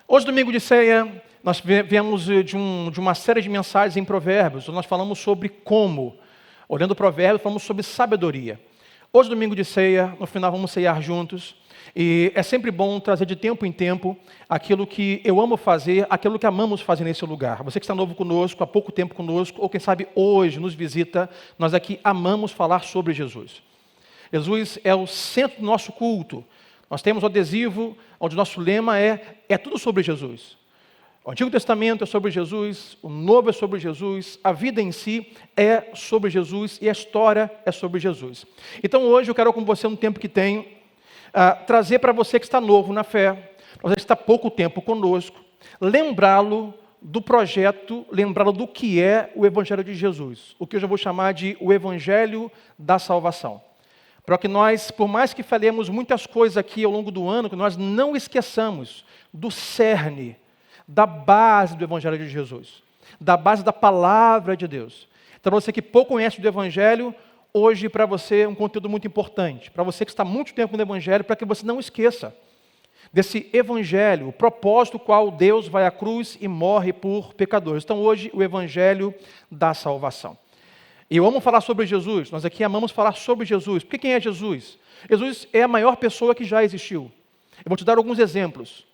Hoje, domingo de ceia, nós viemos de uma série de mensagens em Provérbios, onde nós falamos sobre como. Olhando o Provérbio, falamos sobre sabedoria. Hoje, domingo de ceia, no final vamos ceiar juntos. E é sempre bom trazer de tempo em tempo aquilo que eu amo fazer, aquilo que amamos fazer nesse lugar. Você que está novo conosco, há pouco tempo conosco, ou quem sabe hoje nos visita, nós aqui amamos falar sobre Jesus. Jesus é o centro do nosso culto. Nós temos o adesivo, onde o nosso lema é tudo sobre Jesus. O Antigo Testamento é sobre Jesus, o Novo é sobre Jesus, a vida em si é sobre Jesus e a história é sobre Jesus. Então hoje eu quero com você, no tempo que tenho, trazer para você que está novo na fé, para você que está há pouco tempo conosco, lembrá-lo do projeto, lembrá-lo do que é o Evangelho de Jesus, o que eu já vou chamar de o Evangelho da Salvação. Para que nós, por mais que falemos muitas coisas aqui ao longo do ano, que nós não esqueçamos do cerne, da base do Evangelho de Jesus, da base da Palavra de Deus. Então, você que pouco conhece do Evangelho, hoje para você é um conteúdo muito importante. Para você que está há muito tempo no Evangelho, para que você não esqueça desse Evangelho, o propósito qual Deus vai à cruz e morre por pecadores. Então, hoje, o Evangelho da Salvação. E eu amo falar sobre Jesus, nós aqui amamos falar sobre Jesus. Porque quem é Jesus? Jesus é a maior pessoa que já existiu. Eu vou te dar alguns exemplos.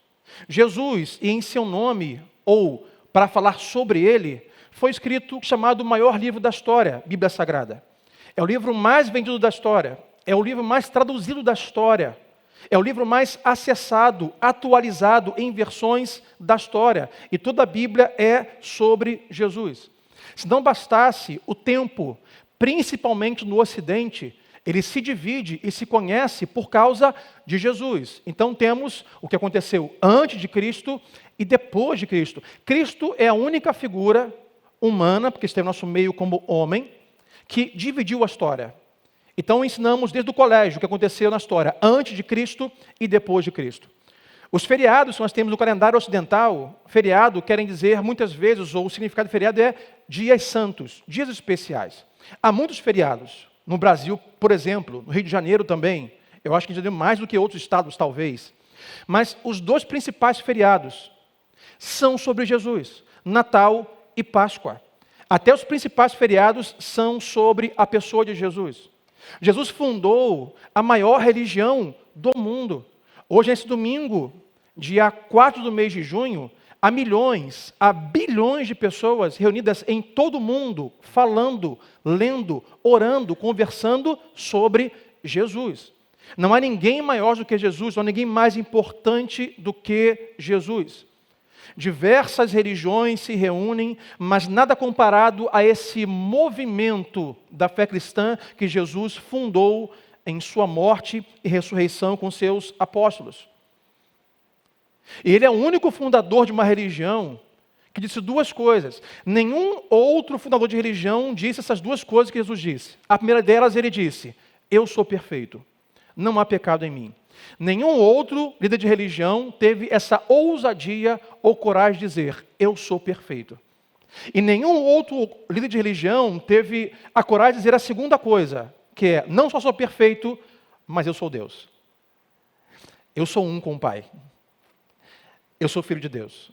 Jesus, e em seu nome, ou para falar sobre ele, foi escrito o chamado maior livro da história, Bíblia Sagrada. É o livro mais vendido da história, é o livro mais traduzido da história, é o livro mais acessado, atualizado em versões da história. E toda a Bíblia é sobre Jesus. Se não bastasse o tempo, principalmente no Ocidente, ele se divide e se conhece por causa de Jesus. Então temos o que aconteceu antes de Cristo e depois de Cristo. Cristo é a única figura humana, porque está no nosso meio como homem, que dividiu a história. Então ensinamos desde o colégio o que aconteceu na história, antes de Cristo e depois de Cristo. Os feriados que nós temos no calendário ocidental, feriado querem dizer muitas vezes, ou o significado de feriado é dias santos, dias especiais. Há muitos feriados. No Brasil, por exemplo, no Rio de Janeiro também. Eu acho que em Janeiro mais do que outros estados, talvez. Mas os dois principais feriados são sobre Jesus, Natal e Páscoa. Até os principais feriados são sobre a pessoa de Jesus. Jesus fundou a maior religião do mundo. Hoje, nesse domingo, dia 4 do mês de junho, há milhões, há bilhões de pessoas reunidas em todo o mundo, falando, lendo, orando, conversando sobre Jesus. Não há ninguém maior do que Jesus, não há ninguém mais importante do que Jesus. Diversas religiões se reúnem, mas nada comparado a esse movimento da fé cristã que Jesus fundou em sua morte e ressurreição com seus apóstolos. E ele é o único fundador de uma religião que disse duas coisas. Nenhum outro fundador de religião disse essas duas coisas que Jesus disse. A primeira delas, ele disse: eu sou perfeito, não há pecado em mim. Nenhum outro líder de religião teve essa ousadia ou coragem de dizer: eu sou perfeito. E nenhum outro líder de religião teve a coragem de dizer a segunda coisa, que é: não só sou perfeito, mas eu sou Deus. Eu sou um com o Pai. Eu sou filho de Deus.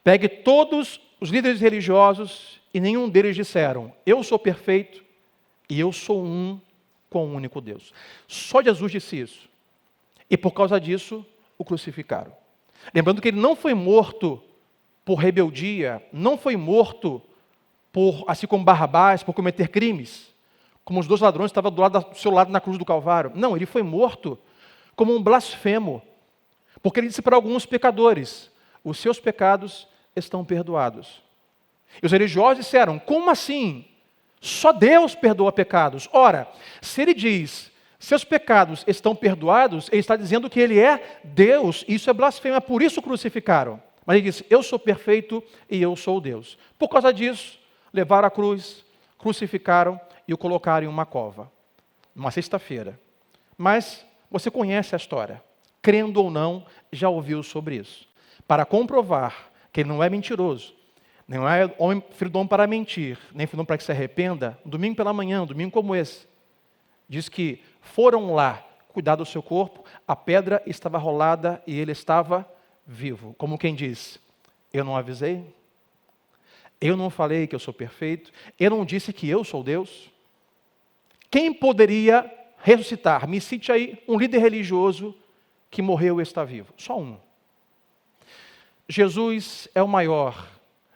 Pegue todos os líderes religiosos e nenhum deles disseram: eu sou perfeito e eu sou um com o único Deus. Só Jesus disse isso. E por causa disso, o crucificaram. Lembrando que ele não foi morto por rebeldia, não foi morto por, assim como Barrabás, por cometer crimes, como os dois ladrões estavam do seu lado na cruz do Calvário. Não, ele foi morto como um blasfemo. Porque ele disse para alguns pecadores: os seus pecados estão perdoados. E os religiosos disseram: como assim? Só Deus perdoa pecados. Ora, se ele diz: seus pecados estão perdoados, ele está dizendo que ele é Deus. Isso é blasfêmia, por isso o crucificaram. Mas ele disse: eu sou perfeito e eu sou Deus. Por causa disso, levaram a cruz, crucificaram e o colocaram em uma cova. Numa sexta-feira. Mas você conhece a história. Crendo ou não, já ouviu sobre isso. Para comprovar que ele não é mentiroso, não é homem, filho do homem para mentir, nem filho do homem para que se arrependa, domingo pela manhã, um domingo como esse, diz que foram lá cuidar do seu corpo, a pedra estava rolada e ele estava vivo. Como quem diz, eu não avisei? Eu não falei que eu sou perfeito? Eu não disse que eu sou Deus? Quem poderia ressuscitar? Me cite aí um líder religioso que morreu e está vivo. Só um. Jesus é o maior.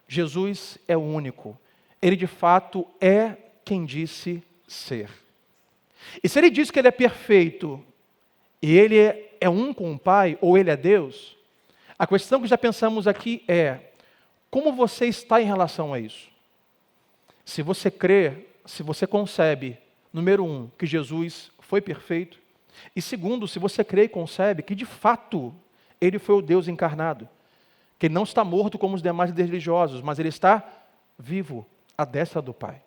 Jesus é o único. Ele de fato é quem disse ser. E se ele diz que ele é perfeito, e ele é um com o Pai, ou ele é Deus, a questão que já pensamos aqui é, como você está em relação a isso? Se você crê, se você concebe, número 1, que Jesus foi perfeito, e segundo, se você crê e concebe que de fato ele foi o Deus encarnado, que ele não está morto como os demais religiosos, mas ele está vivo à destra do Pai.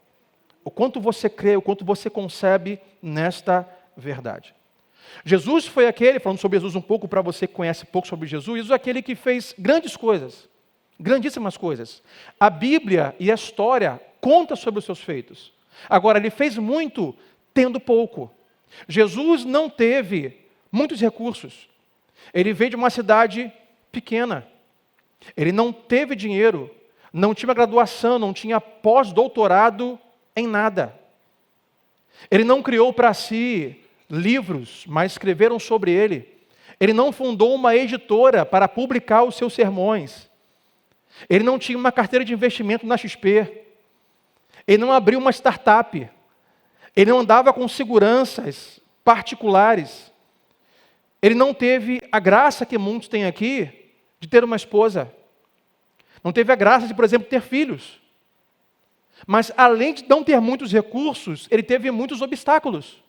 O quanto você crê, o quanto você concebe nesta verdade. Jesus foi aquele, falando sobre Jesus um pouco para você que conhece pouco sobre Jesus, aquele que fez grandes coisas, grandíssimas coisas. A Bíblia e a história contam sobre os seus feitos. Agora, ele fez muito tendo pouco. Jesus não teve muitos recursos. Ele veio de uma cidade pequena. Ele não teve dinheiro, não tinha graduação, não tinha pós-doutorado em nada. Ele não criou para si livros, mas escreveram sobre ele. Ele não fundou uma editora para publicar os seus sermões. Ele não tinha uma carteira de investimento na XP. Ele não abriu uma startup. Ele não andava com seguranças particulares. Ele não teve a graça que muitos têm aqui de ter uma esposa. Não teve a graça de, por exemplo, ter filhos. Mas, além de não ter muitos recursos, ele teve muitos obstáculos.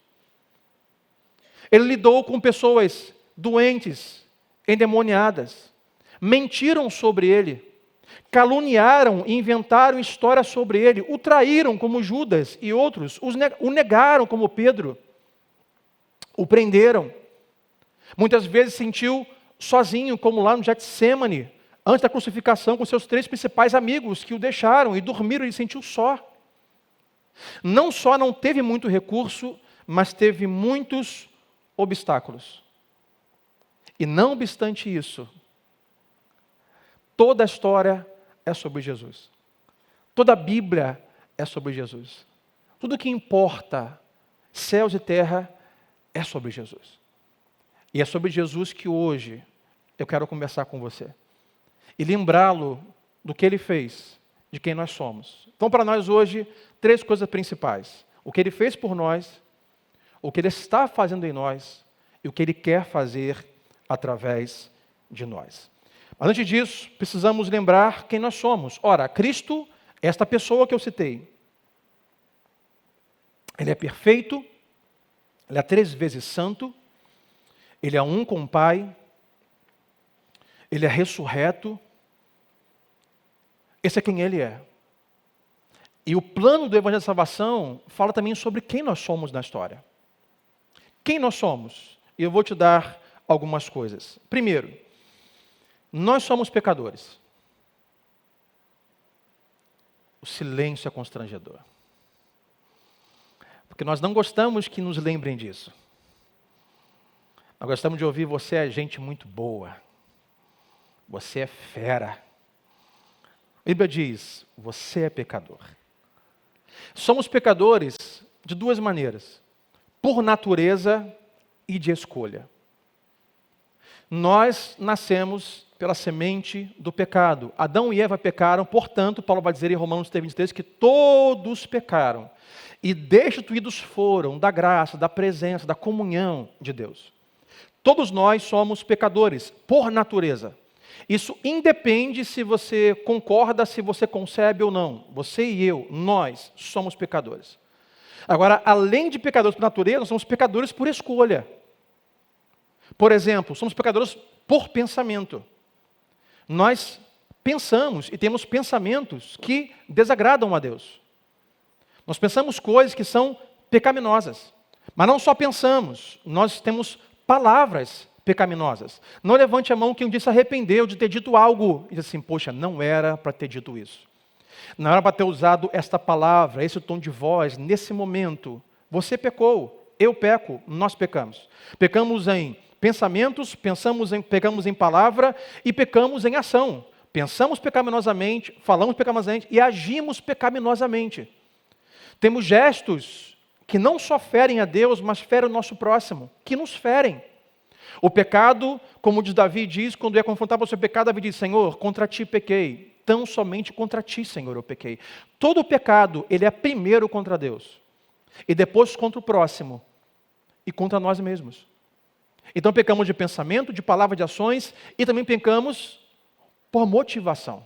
Ele lidou com pessoas doentes, endemoniadas, mentiram sobre ele, caluniaram e inventaram histórias sobre ele, o traíram como Judas e outros, o negaram como Pedro, o prenderam. Muitas vezes sentiu sozinho, como lá no Getsêmani, antes da crucificação, com seus 3 principais amigos que o deixaram e dormiram, ele sentiu só. Não só não teve muito recurso, mas teve muitos obstáculos. E não obstante isso, toda a história é sobre Jesus. Toda a Bíblia é sobre Jesus. Tudo que importa, céus e terra, é sobre Jesus. E é sobre Jesus que hoje eu quero conversar com você. E lembrá-lo do que ele fez, de quem nós somos. Então, para nós hoje, 3 coisas principais. O que ele fez por nós, o que ele está fazendo em nós e o que ele quer fazer através de nós. Mas antes disso, precisamos lembrar quem nós somos. Ora, Cristo, esta pessoa que eu citei, ele é perfeito, ele é 3 vezes santo, ele é um com o Pai, ele é ressurreto. Esse é quem ele é. E o plano do Evangelho da Salvação fala também sobre quem nós somos na história. Quem nós somos? E eu vou te dar algumas coisas. Primeiro, nós somos pecadores. O silêncio é constrangedor. Porque nós não gostamos que nos lembrem disso. Nós gostamos de ouvir: você é gente muito boa. Você é fera. A Bíblia diz: você é pecador. Somos pecadores de 2 maneiras: por natureza e de escolha. Nós nascemos pela semente do pecado. Adão e Eva pecaram, portanto, Paulo vai dizer em Romanos 3:23 que todos pecaram e destituídos foram da graça, da presença, da comunhão de Deus. Todos nós somos pecadores, por natureza. Isso independe se você concorda, se você concebe ou não. Você e eu, nós somos pecadores. Agora, além de pecadores por natureza, nós somos pecadores por escolha. Por exemplo, somos pecadores por pensamento. Nós pensamos e temos pensamentos que desagradam a Deus. Nós pensamos coisas que são pecaminosas. Mas não só pensamos, nós temos palavras pecaminosas. Não levante a mão quem um dia se arrependeu de ter dito algo e diz assim: poxa, não era para ter dito isso. Não era para ter usado esta palavra, esse tom de voz, nesse momento. Você pecou, eu peco, nós pecamos. Pecamos em Pensamentos, pecamos em palavra e pecamos em ação. Pensamos pecaminosamente, falamos pecaminosamente e agimos pecaminosamente. Temos gestos que não só ferem a Deus, mas ferem o nosso próximo, que nos ferem. O pecado, como diz Davi, diz, quando é confrontado pelo seu pecado, Davi diz, Senhor, contra ti pequei, tão somente contra ti, Senhor, eu pequei. Todo o pecado, ele é primeiro contra Deus, e depois contra o próximo, e contra nós mesmos. Então pecamos de pensamento, de palavra, de ações, e também pecamos por motivação.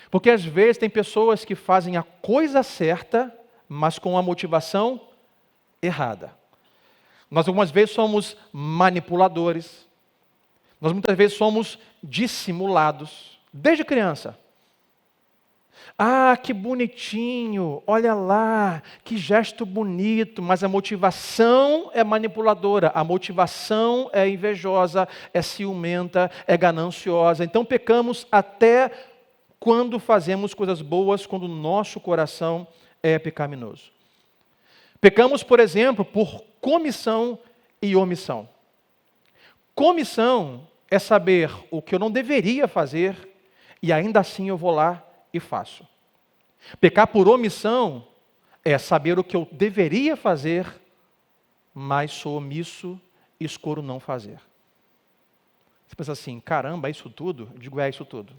Porque às vezes tem pessoas que fazem a coisa certa, mas com a motivação errada. Nós algumas vezes somos manipuladores. Nós muitas vezes somos dissimulados, desde criança. Ah, que bonitinho, olha lá, que gesto bonito, mas a motivação é manipuladora, a motivação é invejosa, é ciumenta, é gananciosa. Então pecamos até quando fazemos coisas boas, quando o nosso coração é pecaminoso. Pecamos, por exemplo, por comissão e omissão. Comissão é saber o que eu não deveria fazer e ainda assim eu vou lá e faço. Pecar por omissão é saber o que eu deveria fazer, mas sou omisso e escolho não fazer. Você pensa assim, caramba, é isso tudo? Eu digo, é isso tudo.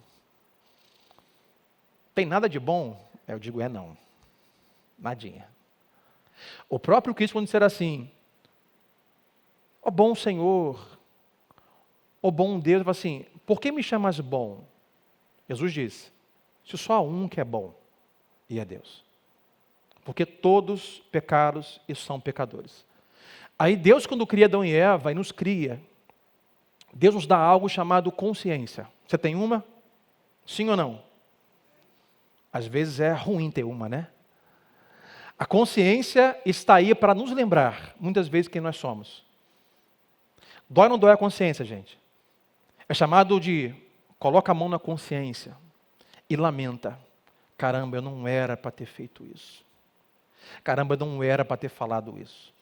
Tem nada de bom? Eu digo, é não. Nadinha. O próprio Cristo, quando disser assim, ó bom Senhor, ó bom Deus, ele fala assim, por que me chamas bom? Jesus disse, se só há um que é bom, e é Deus. Porque todos pecados e são pecadores. Aí Deus, quando cria Adão e Eva e nos cria, Deus nos dá algo chamado consciência. Você tem uma? Sim ou não? Às vezes é ruim ter uma, né? A consciência está aí para nos lembrar, muitas vezes, quem nós somos. Dói ou não dói a consciência, gente? É chamado de, coloca a mão na consciência e lamenta. Caramba, eu não era para ter feito isso. Caramba, eu não era para ter falado isso.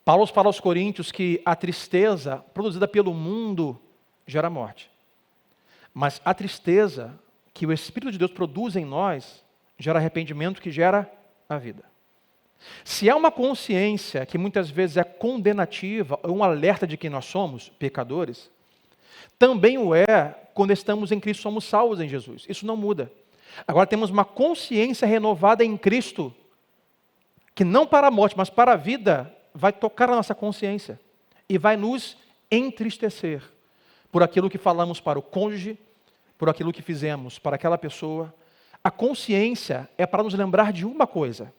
Paulo fala aos Coríntios que a tristeza produzida pelo mundo gera morte. Mas a tristeza que o Espírito de Deus produz em nós gera arrependimento, que gera a vida. Se há uma consciência que muitas vezes é condenativa, ou um alerta de quem nós somos, pecadores, também o é quando estamos em Cristo, somos salvos em Jesus. Isso não muda. Agora temos uma consciência renovada em Cristo, que não para a morte, mas para a vida, vai tocar a nossa consciência e vai nos entristecer por aquilo que falamos para o cônjuge, por aquilo que fizemos para aquela pessoa. A consciência é para nos lembrar de uma coisa.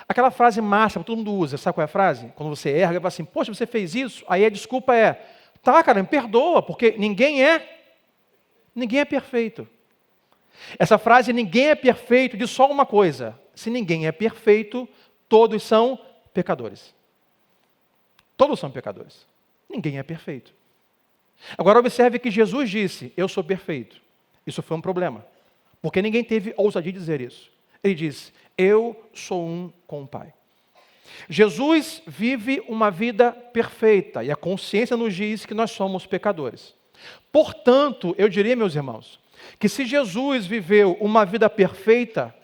Aquela frase máxima que todo mundo usa, sabe qual é a frase? Quando você erra, ele fala assim, poxa, você fez isso? Aí a desculpa é, tá, cara, me perdoa, porque ninguém é perfeito. Essa frase, ninguém é perfeito, diz só uma coisa. Se ninguém é perfeito, todos são pecadores. Todos são pecadores. Ninguém é perfeito. Agora observe que Jesus disse, eu sou perfeito. Isso foi um problema. Porque ninguém teve ousadia de dizer isso. Ele disse, eu sou um com o Pai. Jesus vive uma vida perfeita e a consciência nos diz que nós somos pecadores. Portanto, eu diria, meus irmãos, que se Jesus viveu uma vida perfeita,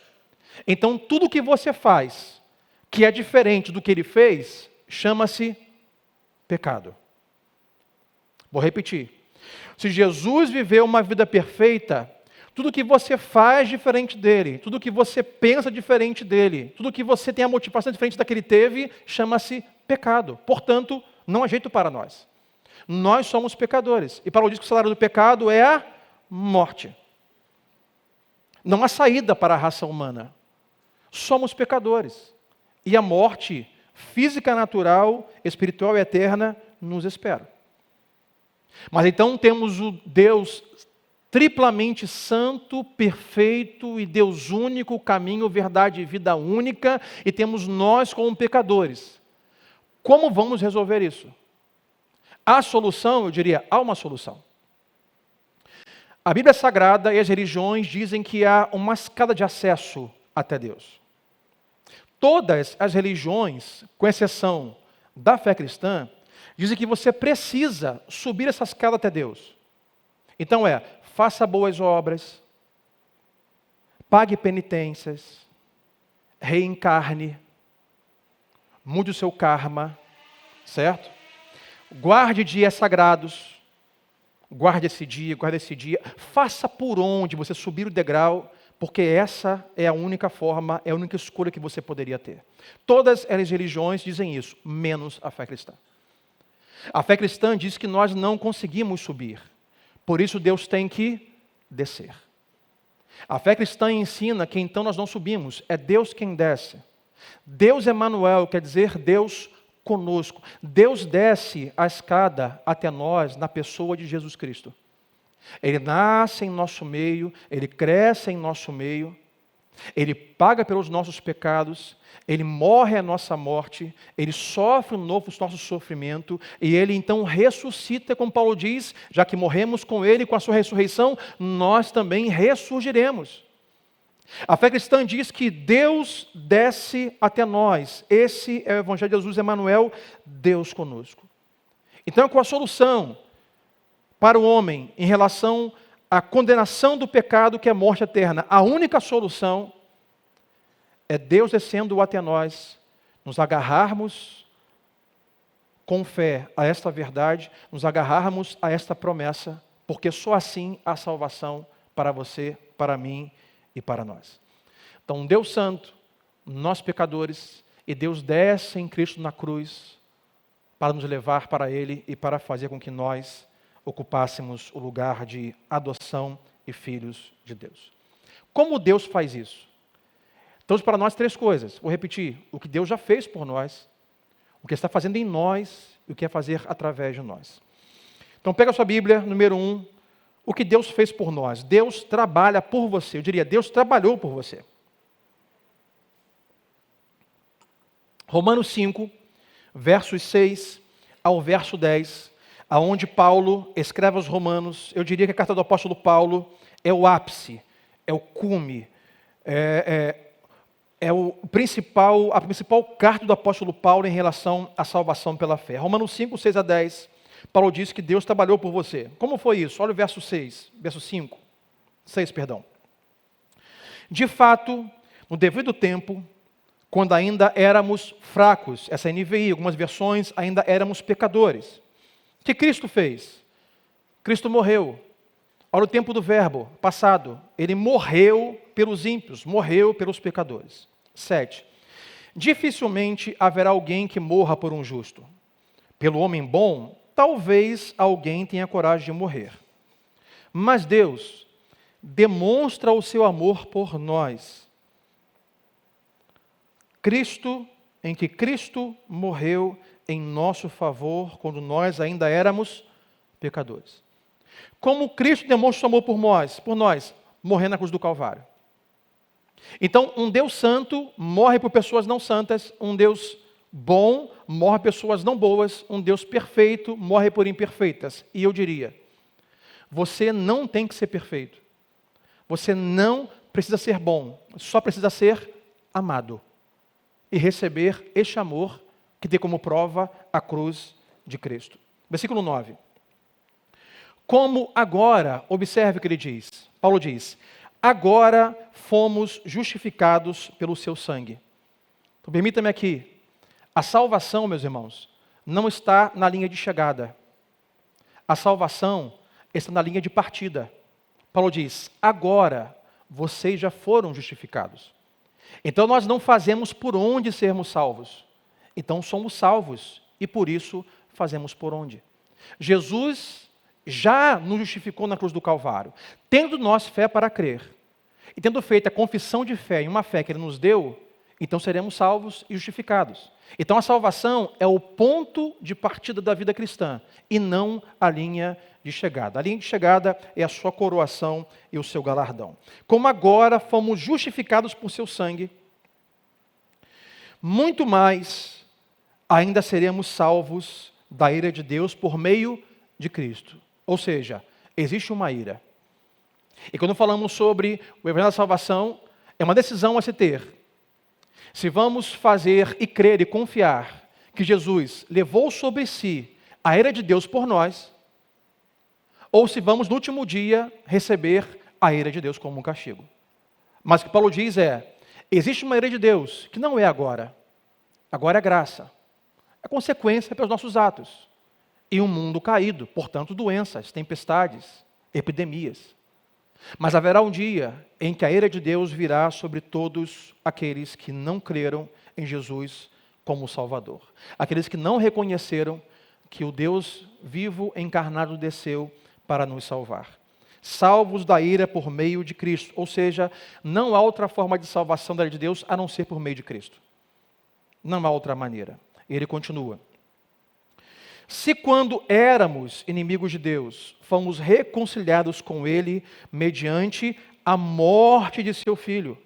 então tudo que você faz que é diferente do que ele fez, chama-se pecado. Vou repetir. Se Jesus viveu uma vida perfeita, tudo que você faz diferente dele, tudo que você pensa diferente dele, tudo que você tem a motivação diferente da que ele teve, chama-se pecado. Portanto, não há jeito para nós. Nós somos pecadores. E Paulo diz que o salário do pecado é a morte. Não há saída para a raça humana. Somos pecadores. E a morte física, natural, espiritual e eterna nos espera. Mas então temos o Deus triplamente santo, perfeito e Deus único, caminho, verdade e vida única, e temos nós como pecadores. Como vamos resolver isso? Há solução? Eu diria, há uma solução. A Bíblia Sagrada e as religiões dizem que há uma escada de acesso até Deus. Todas as religiões, com exceção da fé cristã, Dizem que você precisa subir essa escada até Deus. Então faça boas obras, pague penitências, reencarne, mude o seu karma, certo? Guarde dias sagrados, guarde esse dia, faça por onde você subir o degrau, porque essa é a única forma, é a única escolha que você poderia ter. Todas as religiões dizem isso, menos a fé cristã. A fé cristã diz que nós não conseguimos subir, por isso Deus tem que descer. A fé cristã ensina que então nós não subimos, é Deus quem desce. Deus Emanuel quer dizer Deus conosco. Deus desce a escada até nós na pessoa de Jesus Cristo. Ele nasce em nosso meio, Ele cresce em nosso meio, Ele paga pelos nossos pecados, Ele morre a nossa morte, Ele sofre o novo nosso sofrimento, e Ele então ressuscita, como Paulo diz, já que morremos com Ele, com a sua ressurreição, nós também ressurgiremos. A fé cristã diz que Deus desce até nós. Esse é o Evangelho de Jesus, Emanuel, Deus conosco. Então, qual a solução para o homem em relação à condenação do pecado, que é a morte eterna? A única solução é Deus descendo até nós, nos agarrarmos com fé a esta verdade, nos agarrarmos a esta promessa, porque só assim há salvação para você, para mim e para nós. Então, Deus Santo, nós pecadores, e Deus desce em Cristo na cruz para nos levar para Ele e para fazer com que nós ocupássemos o lugar de adoção e filhos de Deus. Como Deus faz isso? Então, para nós, 3 coisas. Vou repetir: o que Deus já fez por nós, o que está fazendo em nós e o que é fazer através de nós. Então, pega a sua Bíblia, número 1. O que Deus fez por nós. Deus trabalha por você. Eu diria, Deus trabalhou por você. Romanos 5, versos 6 ao verso 10, aonde Paulo escreve aos Romanos. Eu diria que a carta do apóstolo Paulo é o ápice, é o cume, é a principal carta do apóstolo Paulo em relação à salvação pela fé. Romanos 5, 6 a 10. Paulo diz que Deus trabalhou por você. Como foi isso? Olha o verso 6, verso 5, 6, perdão. De fato, no devido tempo, quando ainda éramos fracos, essa NVI, algumas versões, ainda éramos pecadores. O que Cristo fez? Cristo morreu. Olha o tempo do verbo, passado. Ele morreu pelos ímpios, morreu pelos pecadores. 7. Dificilmente haverá alguém que morra por um justo. Pelo homem bom, talvez alguém tenha coragem de morrer. Mas Deus demonstra o seu amor por nós. Em que Cristo morreu em nosso favor quando nós ainda éramos pecadores. Como Cristo demonstra o seu amor por nós, morrendo na cruz do Calvário. Então, um Deus santo morre por pessoas não santas, um Deus bom morre por pessoas não boas, um Deus perfeito morre por imperfeitas. E eu diria, você não tem que ser perfeito. Você não precisa ser bom, só precisa ser amado. E receber este amor que tem como prova a cruz de Cristo. Versículo 9. Como agora, observe o que ele diz. Paulo diz, agora fomos justificados pelo seu sangue. Então, permita-me aqui. A salvação, meus irmãos, não está na linha de chegada. A salvação está na linha de partida. Paulo diz, agora vocês já foram justificados. Então nós não fazemos por onde sermos salvos. Então somos salvos e por isso fazemos por onde. Jesus já nos justificou na cruz do Calvário. Tendo nós fé para crer e tendo feito a confissão de fé em uma fé que Ele nos deu, então seremos salvos e justificados. Então a salvação é o ponto de partida da vida cristã e não a linha de chegada. A linha de chegada é a sua coroação e o seu galardão. Como agora fomos justificados por seu sangue, muito mais ainda seremos salvos da ira de Deus por meio de Cristo. Ou seja, existe uma ira. E quando falamos sobre o Evangelho da Salvação, é uma decisão a se ter. Se vamos fazer e crer e confiar que Jesus levou sobre si a ira de Deus por nós, ou se vamos no último dia receber a ira de Deus como um castigo. Mas o que Paulo diz é, existe uma ira de Deus que não é agora. Agora é graça. É consequência pelos nossos atos. E um mundo caído, portanto doenças, tempestades, epidemias. Mas haverá um dia em que a ira de Deus virá sobre todos aqueles que não creram em Jesus como Salvador. Aqueles que não reconheceram que o Deus vivo encarnado desceu para nos salvar. Salvos da ira por meio de Cristo. Ou seja, não há outra forma de salvação da ira de Deus a não ser por meio de Cristo. Não há outra maneira. Ele continua. Se quando éramos inimigos de Deus, fomos reconciliados com Ele mediante a morte de seu Filho,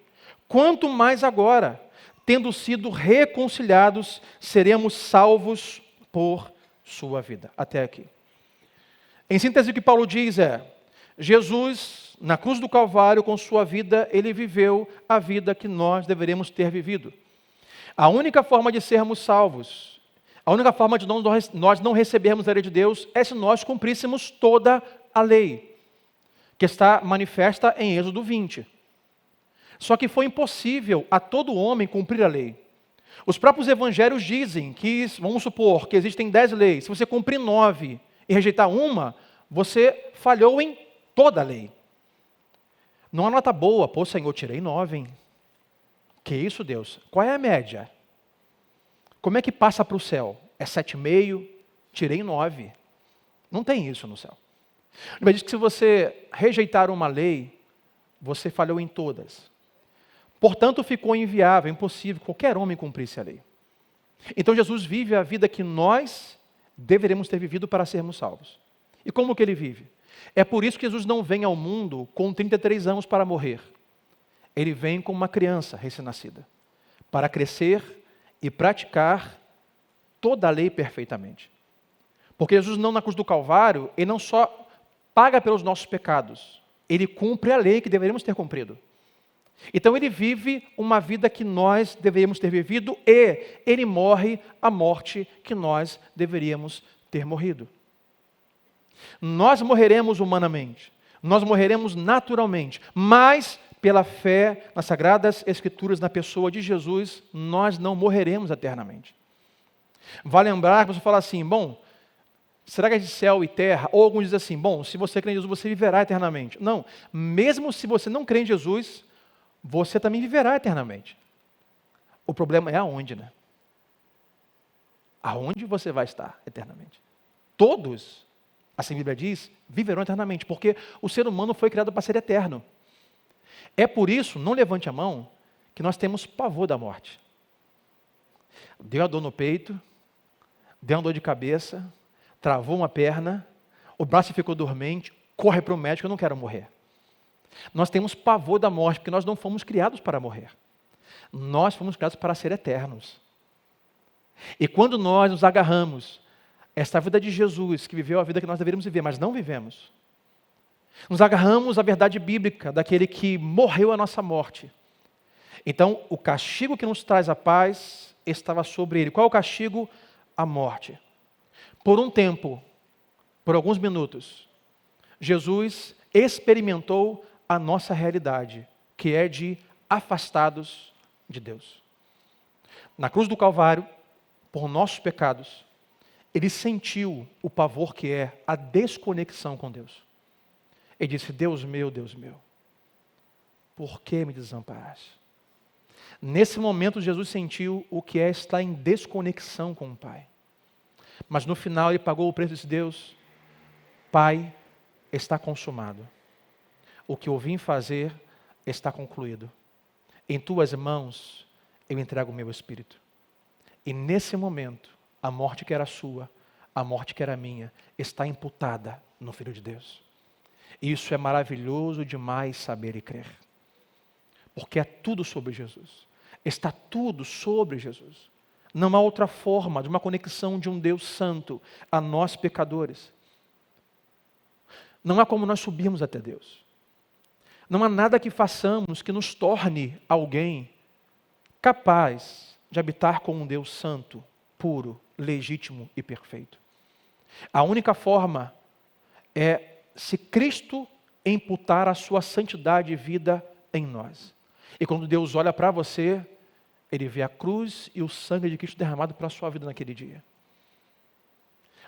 quanto mais agora, tendo sido reconciliados, seremos salvos por sua vida. Até aqui. Em síntese, o que Paulo diz é, Jesus, na cruz do Calvário, com sua vida, ele viveu a vida que nós deveríamos ter vivido. A única forma de sermos salvos, a única forma de nós não recebermos a ira de Deus é se nós cumpríssemos toda a lei, que está manifesta em Êxodo 20. Só que foi impossível a todo homem cumprir a lei. Os próprios evangelhos dizem que, vamos supor, que existem 10 leis. Se você cumprir 9 e rejeitar uma, você falhou em toda a lei. Não há nota boa. Pô, Senhor, tirei 9, hein? Que isso, Deus? Qual é a média? Como é que passa para o céu? É 7,5? Tirei 9. Não tem isso no céu. Mas diz que se você rejeitar uma lei, você falhou em todas. Portanto, ficou inviável, impossível, qualquer homem cumprisse a lei. Então Jesus vive a vida que nós deveremos ter vivido para sermos salvos. E como que ele vive? É por isso que Jesus não vem ao mundo com 33 anos para morrer. Ele vem como uma criança recém-nascida, para crescer e praticar toda a lei perfeitamente. Porque Jesus não na cruz do Calvário, ele não só paga pelos nossos pecados, ele cumpre a lei que deveríamos ter cumprido. Então ele vive uma vida que nós deveríamos ter vivido e ele morre a morte que nós deveríamos ter morrido. Nós morreremos humanamente, nós morreremos naturalmente, mas pela fé nas Sagradas Escrituras, na pessoa de Jesus, nós não morreremos eternamente. Vale lembrar que você fala assim, bom, será que é de céu e terra? Ou alguns dizem assim, bom, se você crê em Jesus, você viverá eternamente. Não, mesmo se você não crê em Jesus, você também viverá eternamente. O problema é aonde, né? Aonde você vai estar eternamente? Todos, assim a Bíblia diz, viverão eternamente, porque o ser humano foi criado para ser eterno. É por isso, não levante a mão, que nós temos pavor da morte. Deu a dor no peito, deu uma dor de cabeça, travou uma perna, o braço ficou dormente, corre para o médico, eu não quero morrer. Nós temos pavor da morte, porque nós não fomos criados para morrer. Nós fomos criados para ser eternos. E quando nós nos agarramos esta vida de Jesus, que viveu a vida que nós deveríamos viver, mas não vivemos, nos agarramos à verdade bíblica daquele que morreu a nossa morte. Então, o castigo que nos traz a paz estava sobre ele. Qual é o castigo? A morte. Por um tempo, por alguns minutos, Jesus experimentou a nossa realidade, que é de afastados de Deus. Na cruz do Calvário, por nossos pecados, ele sentiu o pavor que é a desconexão com Deus. Ele disse, Deus meu, por que me desamparaste? Nesse momento, Jesus sentiu o que é estar em desconexão com o Pai. Mas no final, ele pagou o preço e disse, Deus, Pai, está consumado. O que eu vim fazer está concluído. Em tuas mãos, eu entrego o meu espírito. E nesse momento, a morte que era sua, a morte que era minha, está imputada no Filho de Deus. Isso é maravilhoso demais saber e crer. Porque é tudo sobre Jesus. Está tudo sobre Jesus. Não há outra forma de uma conexão de um Deus santo a nós pecadores. Não há como nós subirmos até Deus. Não há nada que façamos que nos torne alguém capaz de habitar com um Deus santo, puro, legítimo e perfeito. A única forma é se Cristo imputar a sua santidade e vida em nós. E quando Deus olha para você, Ele vê a cruz e o sangue de Cristo derramado para a sua vida naquele dia.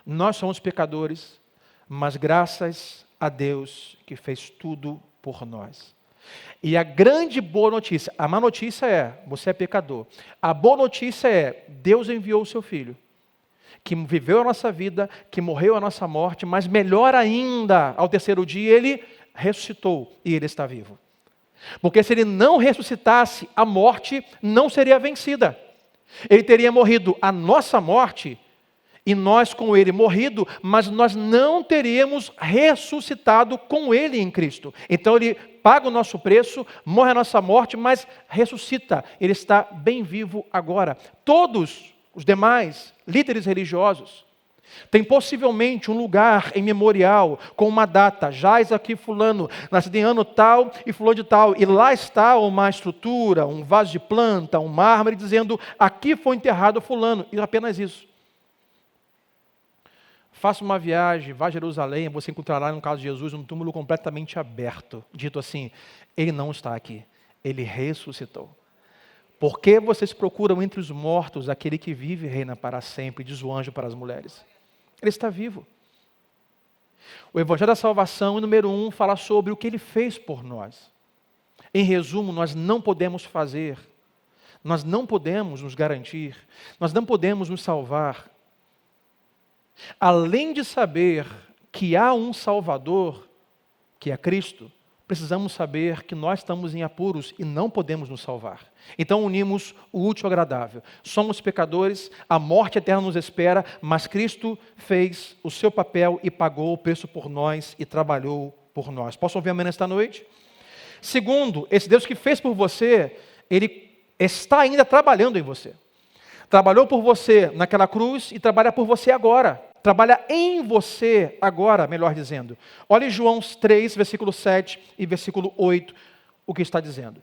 Nós somos pecadores, mas graças a Deus que fez tudo por nós. E a grande boa notícia, a má notícia é, você é pecador. A boa notícia é, Deus enviou o seu Filho, que viveu a nossa vida, que morreu a nossa morte, mas melhor ainda, ao terceiro dia, Ele ressuscitou e Ele está vivo. Porque se Ele não ressuscitasse, a morte não seria vencida. Ele teria morrido a nossa morte, e nós com Ele morrido, mas nós não teríamos ressuscitado com Ele em Cristo. Então Ele paga o nosso preço, morre a nossa morte, mas ressuscita. Ele está bem vivo agora. Todos os demais líderes religiosos têm possivelmente um lugar em memorial com uma data. Jaz aqui fulano, nascido em ano tal e fulano de tal. E lá está uma estrutura, um vaso de planta, um mármore, dizendo, aqui foi enterrado fulano. E apenas isso. Faça uma viagem, vá a Jerusalém, você encontrará, no caso de Jesus, um túmulo completamente aberto. Dito assim, Ele não está aqui, Ele ressuscitou. Por que vocês procuram entre os mortos aquele que vive e reina para sempre, diz o anjo para as mulheres? Ele está vivo. O Evangelho da Salvação, número 1, fala sobre o que Ele fez por nós. Em resumo, nós não podemos fazer, nós não podemos nos garantir, nós não podemos nos salvar. Além de saber que há um Salvador, que é Cristo, precisamos saber que nós estamos em apuros e não podemos nos salvar. Então unimos o útil ao agradável. Somos pecadores, a morte eterna nos espera, mas Cristo fez o seu papel e pagou o preço por nós e trabalhou por nós. Posso ouvir amém nesta noite? Segundo, esse Deus que fez por você, Ele está ainda trabalhando em você. Trabalhou por você naquela cruz e trabalha por você agora. Trabalha em você agora, melhor dizendo. Olhe João 3, versículo 7 e versículo 8, o que está dizendo.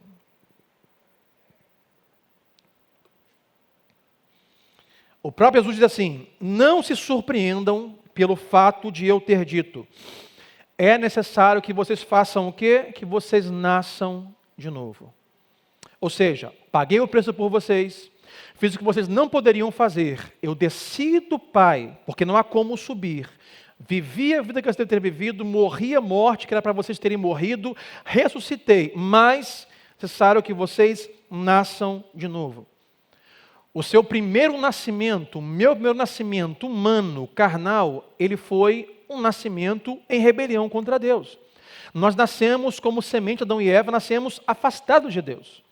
O próprio Jesus diz assim, não se surpreendam pelo fato de eu ter dito, é necessário que vocês façam o quê? Que vocês nasçam de novo. Ou seja, paguei o preço por vocês, fiz o que vocês não poderiam fazer. Eu desci do Pai, porque não há como subir. Vivi a vida que eu deveria ter vivido, morri a morte, que era para vocês terem morrido, ressuscitei, mas é necessário que vocês nasçam de novo. O seu primeiro nascimento, o meu primeiro nascimento humano, carnal, ele foi um nascimento em rebelião contra Deus. Nós nascemos como semente de Adão e Eva, nascemos afastados de Deus.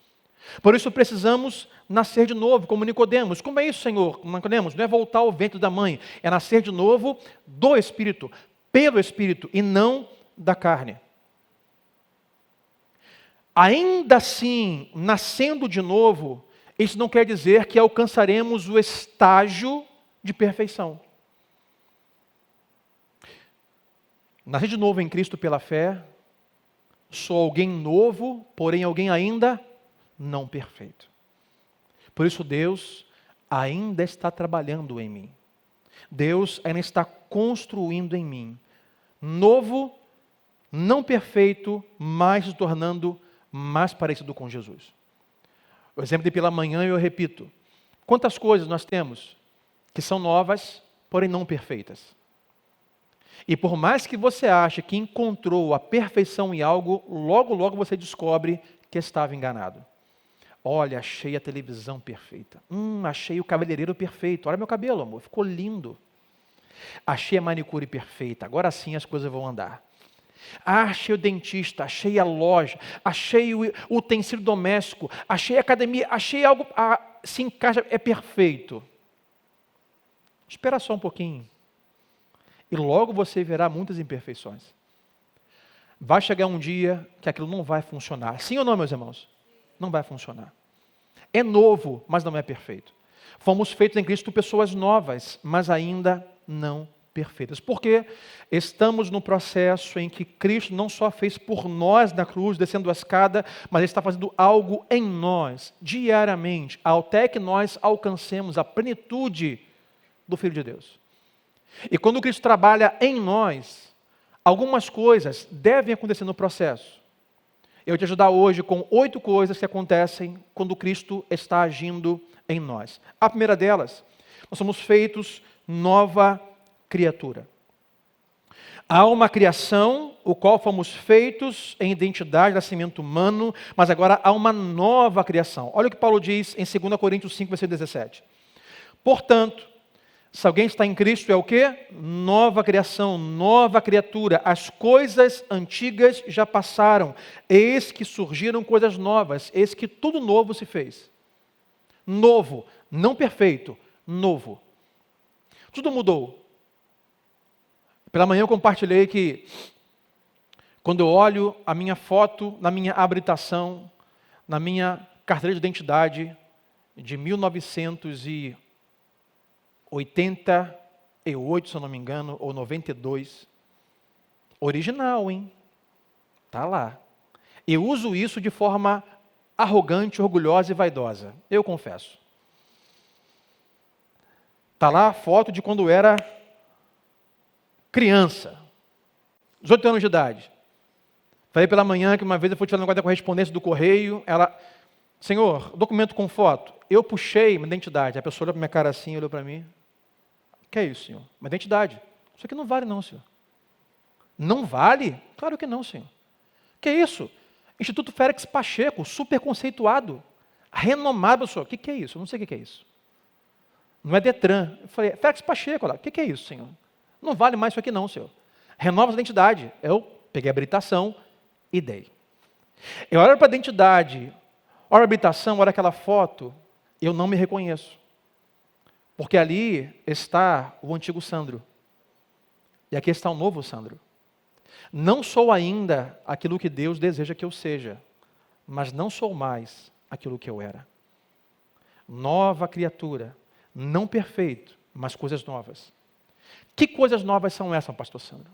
Por isso precisamos nascer de novo, como Nicodemos. Como é isso, Senhor? Nicodemos, não é voltar ao ventre da mãe, é nascer de novo do Espírito, pelo Espírito e não da carne. Ainda assim, nascendo de novo, isso não quer dizer que alcançaremos o estágio de perfeição. Nascer de novo em Cristo pela fé, sou alguém novo, porém alguém ainda não perfeito. Por isso Deus ainda está trabalhando em mim. Deus ainda está construindo em mim. Novo, não perfeito, mas se tornando mais parecido com Jesus. O exemplo de pela manhã eu repito. Quantas coisas nós temos que são novas, porém não perfeitas. E por mais que você ache que encontrou a perfeição em algo, logo, logo você descobre que estava enganado. Olha, achei a televisão perfeita. Achei o cabeleireiro perfeito. Olha meu cabelo, amor, ficou lindo. Achei a manicure perfeita. Agora sim as coisas vão andar. Achei o dentista, achei a loja, achei o utensílio doméstico, achei a academia, achei algo, se encaixa, é perfeito. Espera só um pouquinho. E logo você verá muitas imperfeições. Vai chegar um dia que aquilo não vai funcionar. Sim ou não, meus irmãos? Não vai funcionar. É novo, mas não é perfeito. Fomos feitos em Cristo pessoas novas, mas ainda não perfeitas. Porque estamos no processo em que Cristo não só fez por nós na cruz, descendo a escada, mas Ele está fazendo algo em nós, diariamente, até que nós alcancemos a plenitude do Filho de Deus. E quando Cristo trabalha em nós, algumas coisas devem acontecer no processo. Eu vou te ajudar hoje com 8 coisas que acontecem quando Cristo está agindo em nós. A primeira delas, nós somos feitos nova criatura. Há uma criação, o qual fomos feitos em identidade, nascimento humano, mas agora há uma nova criação. Olha o que Paulo diz em 2 Coríntios 5, versículo 17. Portanto, se alguém está em Cristo, é o quê? Nova criação, nova criatura. As coisas antigas já passaram. Eis que surgiram coisas novas. Eis que tudo novo se fez. Novo, não perfeito, novo. Tudo mudou. Pela manhã eu compartilhei que quando eu olho a minha foto na minha habilitação, na minha carteira de identidade de 1988, se eu não me engano, ou 92, original, hein? Tá lá. Eu uso isso de forma arrogante, orgulhosa e vaidosa, eu confesso. Tá lá a foto de quando eu era criança, 18 anos de idade. Falei pela manhã que uma vez eu fui tirar um negócio da correspondência do correio, ela, senhor, documento com foto. Eu puxei uma identidade, a pessoa olhou para minha cara assim, olhou para mim. O que é isso, senhor? Uma identidade. Isso aqui não vale não, senhor. Não vale? Claro que não, senhor. O que é isso? Instituto Félix Pacheco, super conceituado, renomado, senhor. O que é isso? Eu não sei o que é isso. Não é Detran. Eu falei, Félix Pacheco, lá. O que é isso, senhor? Não vale mais isso aqui não, senhor. Renova a identidade. Eu peguei a habilitação e dei. Eu olho para a identidade, olho a habilitação, olho aquela foto, eu não me reconheço. Porque ali está o antigo Sandro. E aqui está o novo Sandro. Não sou ainda aquilo que Deus deseja que eu seja, mas não sou mais aquilo que eu era. Nova criatura, não perfeito, mas coisas novas. Que coisas novas são essas, pastor Sandro?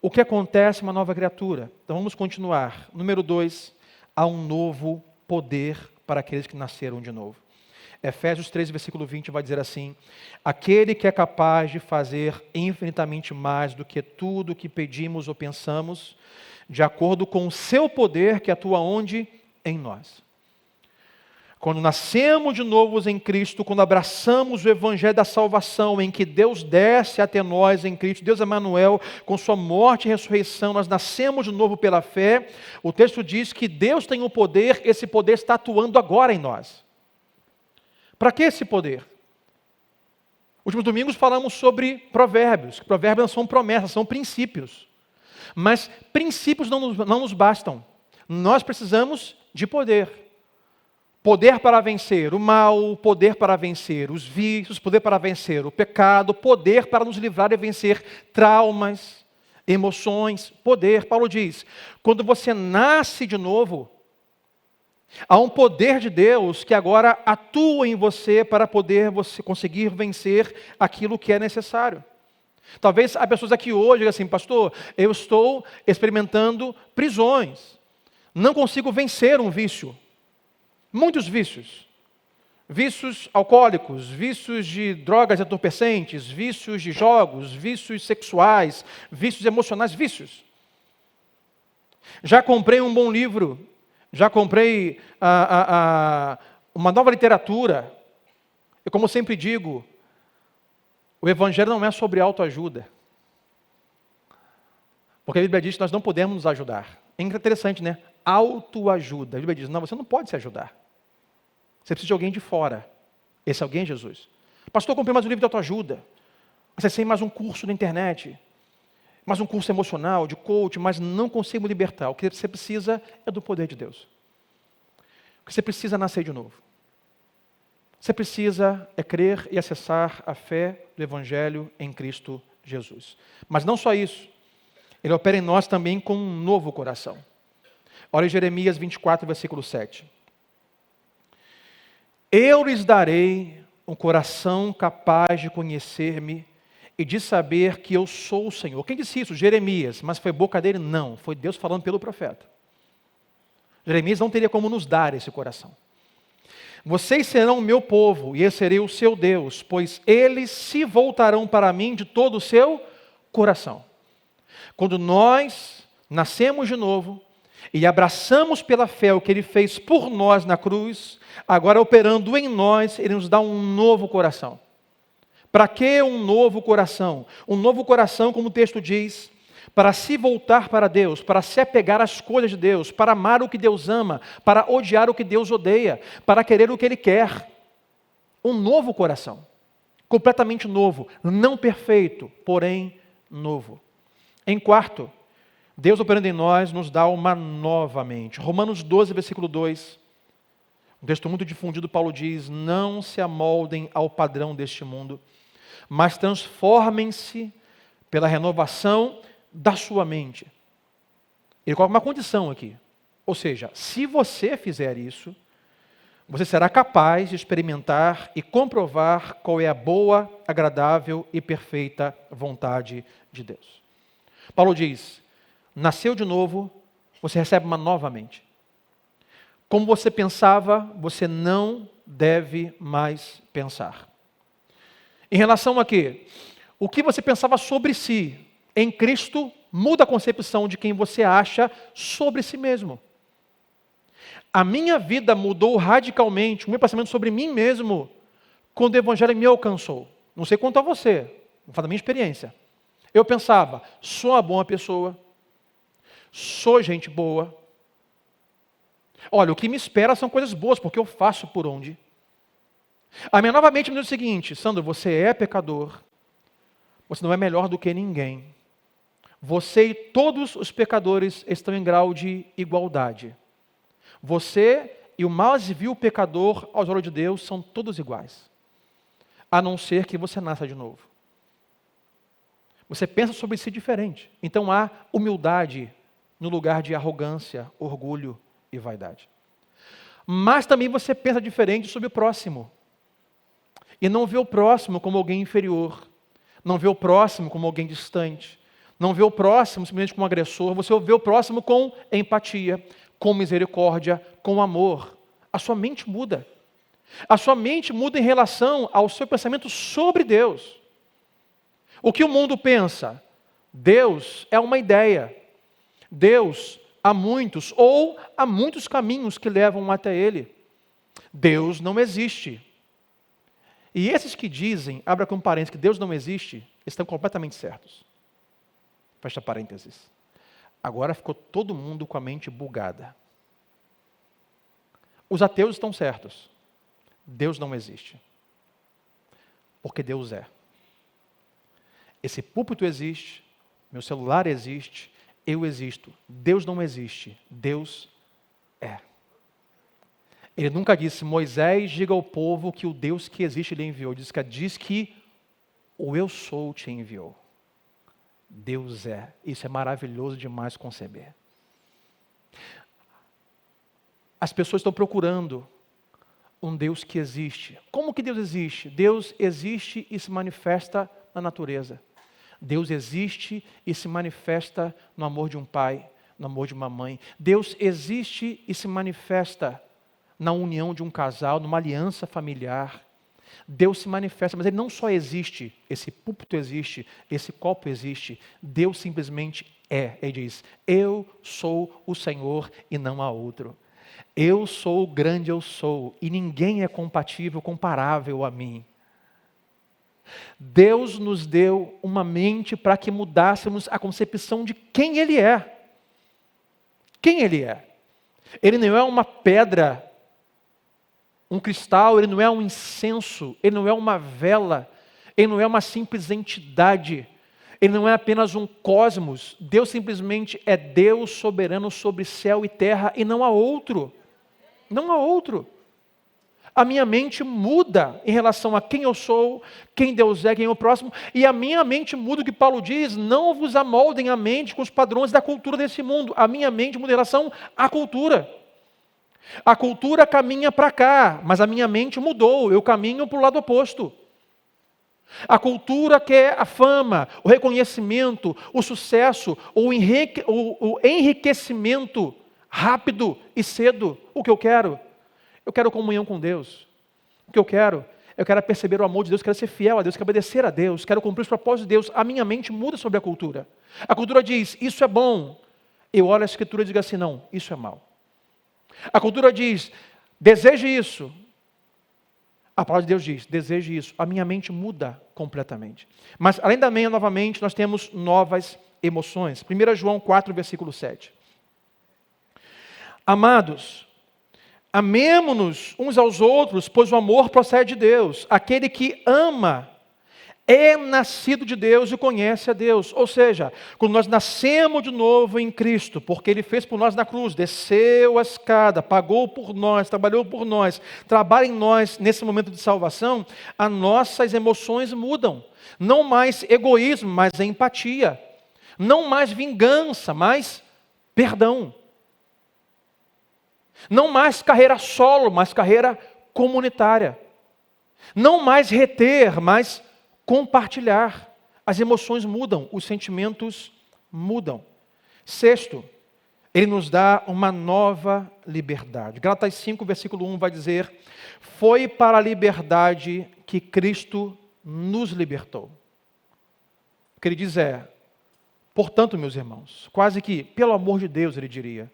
O que acontece em uma nova criatura? Então vamos continuar. Número 2, há um novo poder para aqueles que nasceram de novo. Efésios 3, versículo 20 vai dizer assim: aquele que é capaz de fazer infinitamente mais do que tudo o que pedimos ou pensamos, de acordo com o seu poder que atua onde? Em nós. Quando nascemos de novo em Cristo, quando abraçamos o Evangelho da salvação, em que Deus desce até nós em Cristo, Deus Emanuel, com sua morte e ressurreição, nós nascemos de novo pela fé, o texto diz que Deus tem o poder, esse poder está atuando agora em nós. Para que esse poder? Últimos domingos falamos sobre provérbios, que provérbios não são promessas, são princípios. Mas princípios não nos bastam, nós precisamos de poder. Poder para vencer o mal, poder para vencer os vícios, poder para vencer o pecado, poder para nos livrar e vencer traumas, emoções, poder. Paulo diz, quando você nasce de novo, há um poder de Deus que agora atua em você para poder você conseguir vencer aquilo que é necessário. Talvez há pessoas aqui hoje digam assim, pastor, eu estou experimentando prisões, não consigo vencer um vício. Muitos vícios. Vícios alcoólicos, vícios de drogas entorpecentes, vícios de jogos, vícios sexuais, vícios emocionais, vícios. Já comprei um bom livro, já comprei uma nova literatura. E como sempre digo, o Evangelho não é sobre autoajuda. Porque a Bíblia diz que nós não podemos nos ajudar. É interessante, né? Autoajuda. A Bíblia diz, não, você não pode se ajudar. Você precisa de alguém de fora. Esse alguém é Jesus. Pastor, eu comprei mais um livro de autoajuda. Acessei mais um curso na internet. Mais um curso emocional, de coach, mas não consigo me libertar. O que você precisa é do poder de Deus. O que você precisa é nascer de novo. Você precisa é crer e acessar a fé do Evangelho em Cristo Jesus. Mas não só isso. Ele opera em nós também com um novo coração. Olha em Jeremias 24, versículo 7. Eu lhes darei um coração capaz de conhecer-me e de saber que eu sou o Senhor. Quem disse isso? Jeremias. Mas foi boca dele? Não. Foi Deus falando pelo profeta. Jeremias não teria como nos dar esse coração. Vocês serão o meu povo, e eu serei o seu Deus, pois eles se voltarão para mim de todo o seu coração. Quando nós nascemos de novo e abraçamos pela fé o que Ele fez por nós na cruz, agora operando em nós, Ele nos dá um novo coração. Para que um novo coração? Um novo coração, como o texto diz, para se voltar para Deus, para se apegar às coisas de Deus, para amar o que Deus ama, para odiar o que Deus odeia, para querer o que Ele quer. Um novo coração, completamente novo, não perfeito, porém novo. Em quarto, Deus operando em nós nos dá uma nova mente. Romanos 12, versículo 2, um texto muito difundido, Paulo diz: não se amoldem ao padrão deste mundo, mas transformem-se pela renovação da sua mente. Ele coloca uma condição aqui. Ou seja, se você fizer isso, você será capaz de experimentar e comprovar qual é a boa, agradável e perfeita vontade de Deus. Paulo diz: nasceu de novo, você recebe uma nova mente. Como você pensava, você não deve mais pensar. Em relação a quê? O que você pensava sobre si, em Cristo, muda a concepção de quem você acha sobre si mesmo. A minha vida mudou radicalmente, o meu pensamento sobre mim mesmo, quando o Evangelho me alcançou. Não sei quanto a você, vou falar da minha experiência. Eu pensava, sou uma boa pessoa, sou gente boa. Olha, o que me espera são coisas boas, porque eu faço por onde. A minha nova mente me diz o seguinte: Sandro, você é pecador, você não é melhor do que ninguém. Você e todos os pecadores estão em grau de igualdade. Você e o mais vil pecador aos olhos de Deus são todos iguais, a não ser que você nasça de novo. Você pensa sobre si diferente. Então há humildade no lugar de arrogância, orgulho e vaidade. Mas também você pensa diferente sobre o próximo. E não vê o próximo como alguém inferior. Não vê o próximo como alguém distante. Não vê o próximo simplesmente como agressor. Você vê o próximo com empatia, com misericórdia, com amor. A sua mente muda. A sua mente muda em relação ao seu pensamento sobre Deus. O que o mundo pensa? Deus é uma ideia. Deus há muitos, ou há muitos caminhos que levam até Ele. Deus não existe. E esses que dizem, abra com parênteses, que Deus não existe, estão completamente certos. Fecha parênteses. Agora ficou todo mundo com a mente bugada. Os ateus estão certos. Deus não existe. Porque Deus é. Esse púlpito existe, meu celular existe, eu existo. Deus não existe. Deus é. Ele nunca disse: Moisés, diga ao povo que o Deus que existe lhe enviou. Diz que o eu sou te enviou. Deus é. Isso é maravilhoso demais conceber. As pessoas estão procurando um Deus que existe. Como que Deus existe? Deus existe e se manifesta na natureza. Deus existe e se manifesta no amor de um pai, no amor de uma mãe. Deus existe e se manifesta na união de um casal, numa aliança familiar. Deus se manifesta, mas Ele não só existe, esse púlpito existe, esse copo existe, Deus simplesmente é. Ele diz: eu sou o Senhor e não há outro. Eu sou o grande eu sou, e ninguém é compatível, comparável a mim. Deus nos deu uma mente para que mudássemos a concepção de quem Ele é. Quem Ele é? Ele não é uma pedra, um cristal, Ele não é um incenso, Ele não é uma vela, Ele não é uma simples entidade, Ele não é apenas um cosmos. Deus simplesmente é Deus soberano sobre céu e terra, e não há outro. Não há outro. A minha mente muda em relação a quem eu sou, quem Deus é, quem é o próximo, e a minha mente muda, o que Paulo diz: não vos amoldem a mente com os padrões da cultura desse mundo. A minha mente muda em relação à cultura. A cultura caminha para cá, mas a minha mente mudou, eu caminho para o lado oposto. A cultura quer a fama, o reconhecimento, o sucesso, o enriquecimento rápido e cedo. O que eu quero? Eu quero comunhão com Deus. O que eu quero? Eu quero perceber o amor de Deus, quero ser fiel a Deus, quero obedecer a Deus, quero cumprir os propósitos de Deus. A minha mente muda sobre a cultura. A cultura diz, isso é bom. Eu olho a Escritura e digo assim, não, isso é mal. A cultura diz, deseje isso. A palavra de Deus diz, deseje isso. A minha mente muda completamente. Mas, além da minha, novamente, nós temos novas emoções. 1 João 4, versículo 7. Amados, amemo-nos uns aos outros, pois o amor procede de Deus. Aquele que ama é nascido de Deus e conhece a Deus. Ou seja, quando nós nascemos de novo em Cristo, porque Ele fez por nós na cruz, desceu a escada, pagou por nós, trabalhou por nós, trabalha em nós nesse momento de salvação, as nossas emoções mudam. Não mais egoísmo, mas empatia. Não mais vingança, mas perdão. Não mais carreira solo, mas carreira comunitária. Não mais reter, mas compartilhar. As emoções mudam, os sentimentos mudam. Sexto, Ele nos dá uma nova liberdade. Gálatas 5, versículo 1 vai dizer, foi para a liberdade que Cristo nos libertou. O que ele diz é, portanto, meus irmãos, quase que, pelo amor de Deus, ele diria,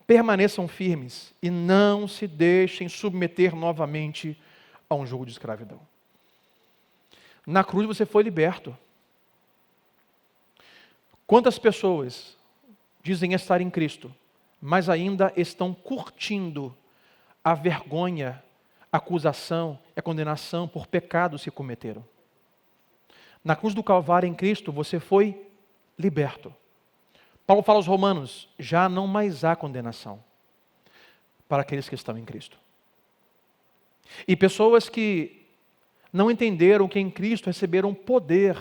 permaneçam firmes e não se deixem submeter novamente a um jugo de escravidão. Na cruz você foi liberto. Quantas pessoas dizem estar em Cristo, mas ainda estão curtindo a vergonha, a acusação e a condenação por pecados que cometeram? Na cruz do Calvário em Cristo você foi liberto. Paulo fala aos Romanos, já não mais há condenação para aqueles que estão em Cristo. E pessoas que não entenderam que em Cristo receberam poder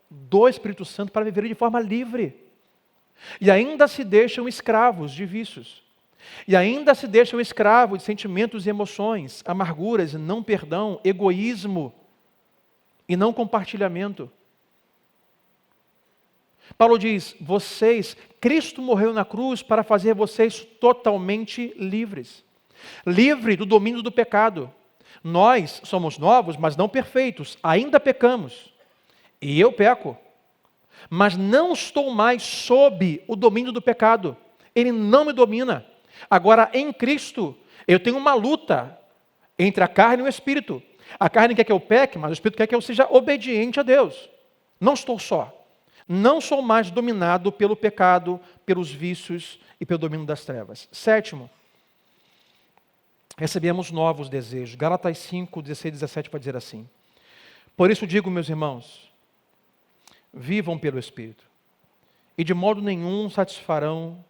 do Espírito Santo para viverem de forma livre. E ainda se deixam escravos de vícios. E ainda se deixam escravos de sentimentos e emoções, amarguras e não perdão, egoísmo e não compartilhamento. Paulo diz, Cristo morreu na cruz para fazer vocês totalmente livres. Livre do domínio do pecado. Nós somos novos, mas não perfeitos. Ainda pecamos. E eu peco. Mas não estou mais sob o domínio do pecado. Ele não me domina. Agora, em Cristo, eu tenho uma luta entre a carne e o Espírito. A carne quer que eu peque, mas o Espírito quer que eu seja obediente a Deus. Não estou só. Não sou mais dominado pelo pecado, pelos vícios e pelo domínio das trevas. Sétimo, recebemos novos desejos. Gálatas 5, 16 e 17 vai dizer assim. Por isso digo, meus irmãos, vivam pelo Espírito, e de modo nenhum satisfarão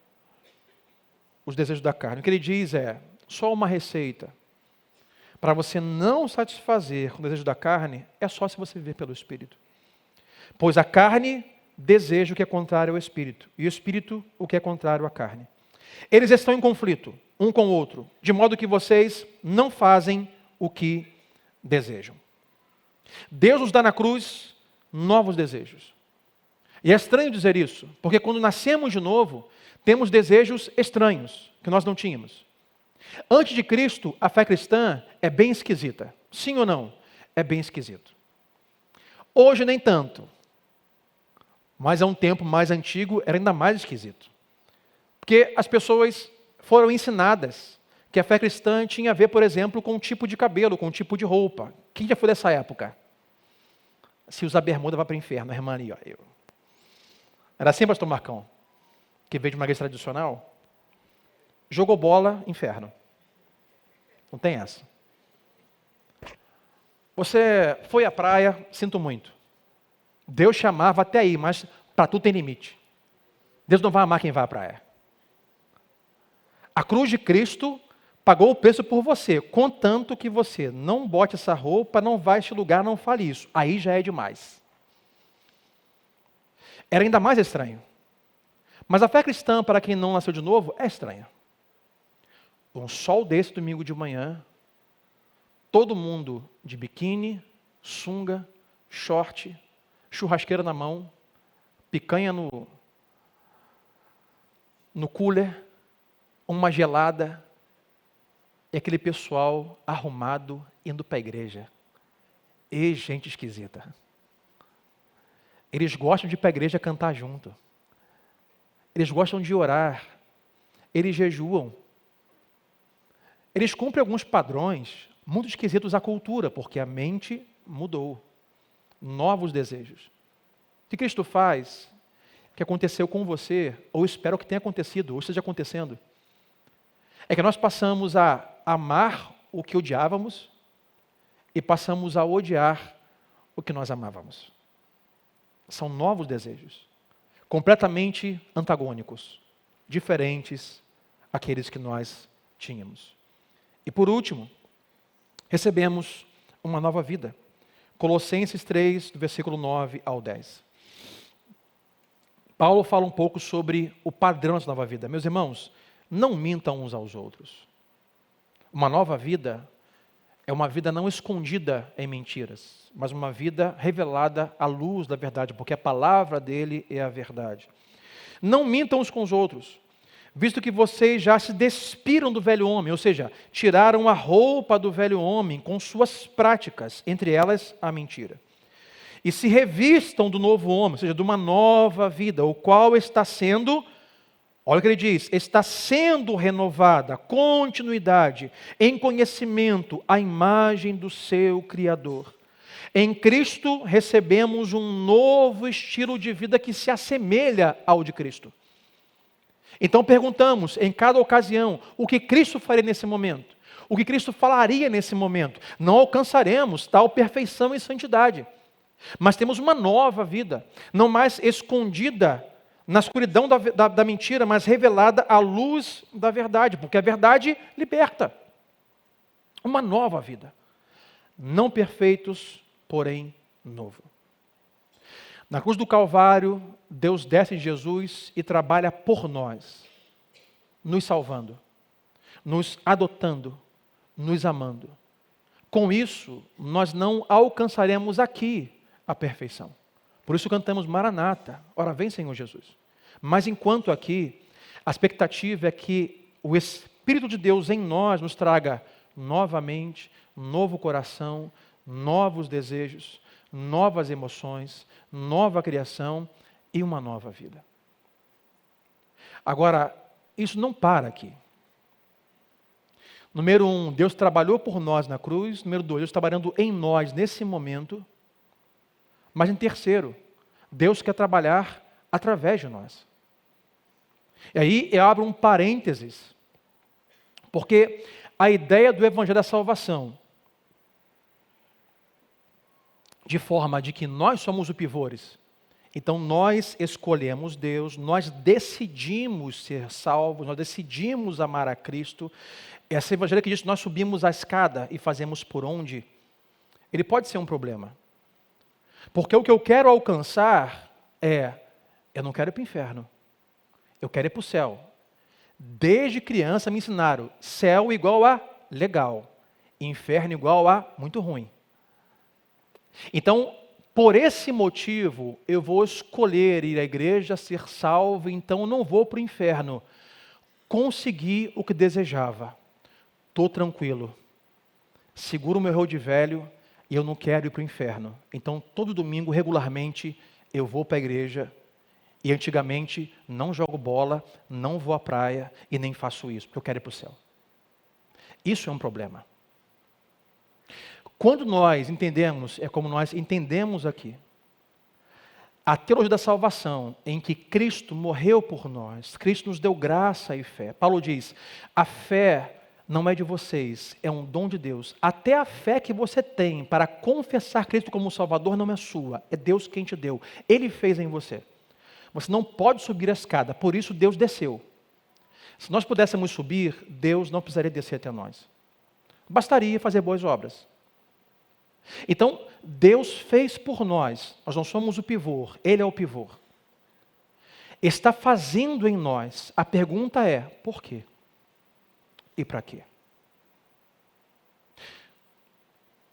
os desejos da carne. O que ele diz é, só uma receita para você não satisfazer o desejo da carne, é só se você viver pelo Espírito. Pois a carne deseja o que é contrário ao Espírito, e o Espírito o que é contrário à carne. Eles estão em conflito, um com o outro, de modo que vocês não fazem o que desejam. Deus nos dá na cruz novos desejos. E é estranho dizer isso, porque quando nascemos de novo, temos desejos estranhos, que nós não tínhamos. Antes de Cristo, a fé cristã é bem esquisita. Sim ou não? É bem esquisito. Hoje nem tanto. Mas há um tempo mais antigo era ainda mais esquisito. Porque as pessoas foram ensinadas que a fé cristã tinha a ver, por exemplo, com um tipo de cabelo, com um tipo de roupa. Quem já foi dessa época? Se usar bermuda, vai para o inferno. A irmã ali, ó. Era assim, pastor Marcão, que veio de uma igreja tradicional. Jogou bola, inferno. Não tem essa. Você foi à praia, sinto muito. Deus chamava até aí, mas para tudo tem limite. Deus não vai amar quem vai à praia. A cruz de Cristo pagou o preço por você, contanto que você não bote essa roupa, não vá a este lugar, não fale isso. Aí já é demais. Era ainda mais estranho. Mas a fé cristã, para quem não nasceu de novo, é estranha. Um sol desse domingo de manhã, todo mundo de biquíni, sunga, short, churrasqueira na mão, picanha no cooler, uma gelada. é aquele pessoal arrumado indo para a igreja. E gente esquisita. Eles gostam de ir para a igreja cantar junto. Eles gostam de orar. Eles jejuam. Eles cumprem alguns padrões muito esquisitos à cultura, porque a mente mudou. Novos desejos. O que Cristo faz? O que aconteceu com você, ou espero que tenha acontecido, ou esteja acontecendo, é que nós passamos a amar o que odiávamos e passamos a odiar o que nós amávamos. São novos desejos, completamente antagônicos, diferentes àqueles que nós tínhamos. E por último, recebemos uma nova vida. Colossenses 3, do versículo 9 ao 10. Paulo fala um pouco sobre o padrão dessa nova vida. Meus irmãos, não mintam uns aos outros. Uma nova vida é uma vida não escondida em mentiras, mas uma vida revelada à luz da verdade, porque a palavra dele é a verdade. Não mintam uns com os outros, visto que vocês já se despiram do velho homem, ou seja, tiraram a roupa do velho homem com suas práticas, entre elas a mentira. E se revistam do novo homem, ou seja, de uma nova vida, o qual está sendo, olha o que ele diz, está sendo renovada, continuidade, em conhecimento, à imagem do seu Criador. Em Cristo recebemos um novo estilo de vida que se assemelha ao de Cristo. Então perguntamos, em cada ocasião, o que Cristo faria nesse momento? O que Cristo falaria nesse momento? Não alcançaremos tal perfeição e santidade. Mas temos uma nova vida, não mais escondida na escuridão da mentira, mas revelada à luz da verdade, porque a verdade liberta. Uma nova vida. Não perfeitos, porém novo. Na cruz do Calvário, Deus desce de Jesus e trabalha por nós, nos salvando, nos adotando, nos amando. Com isso, nós não alcançaremos aqui a perfeição. Por isso cantamos Maranata, ora vem Senhor Jesus. Mas enquanto aqui, a expectativa é que o Espírito de Deus em nós nos traga novamente, novo coração, novos desejos, novas emoções, nova criação e uma nova vida. Agora, isso não para aqui. Número 1, Deus trabalhou por nós na cruz. Número 2, Deus trabalhando em nós nesse momento. Mas em terceiro, Deus quer trabalhar através de nós. E aí eu abro um parênteses, porque a ideia do Evangelho da Salvação, de forma de que nós somos o pivôs, então nós escolhemos Deus, nós decidimos ser salvos, nós decidimos amar a Cristo. Esse Evangelho que diz que nós subimos a escada e fazemos por onde, ele pode ser um problema. Porque o que eu quero alcançar eu não quero ir para o inferno, eu quero ir para o céu. Desde criança me ensinaram, céu igual a legal, inferno igual a muito ruim. Então, por esse motivo, eu vou escolher ir à igreja, ser salvo, então eu não vou para o inferno. Consegui o que desejava, estou tranquilo, seguro o meu rol de velho, e eu não quero ir para o inferno. Então, todo domingo, regularmente, eu vou para a igreja. E antigamente, não jogo bola, não vou à praia e nem faço isso, porque eu quero ir para o céu. Isso é um problema. Quando nós entendemos, é como nós entendemos aqui, a teologia da salvação, em que Cristo morreu por nós, Cristo nos deu graça e fé. Paulo diz, a fé não é de vocês, é um dom de Deus. Até a fé que você tem para confessar Cristo como Salvador não é sua, é Deus quem te deu. Ele fez em você. Você não pode subir a escada, por isso Deus desceu. Se nós pudéssemos subir, Deus não precisaria descer até nós. Bastaria fazer boas obras. Então, Deus fez por nós não somos o pivô, Ele é o pivô. Está fazendo em nós, a pergunta é, por quê? E para quê?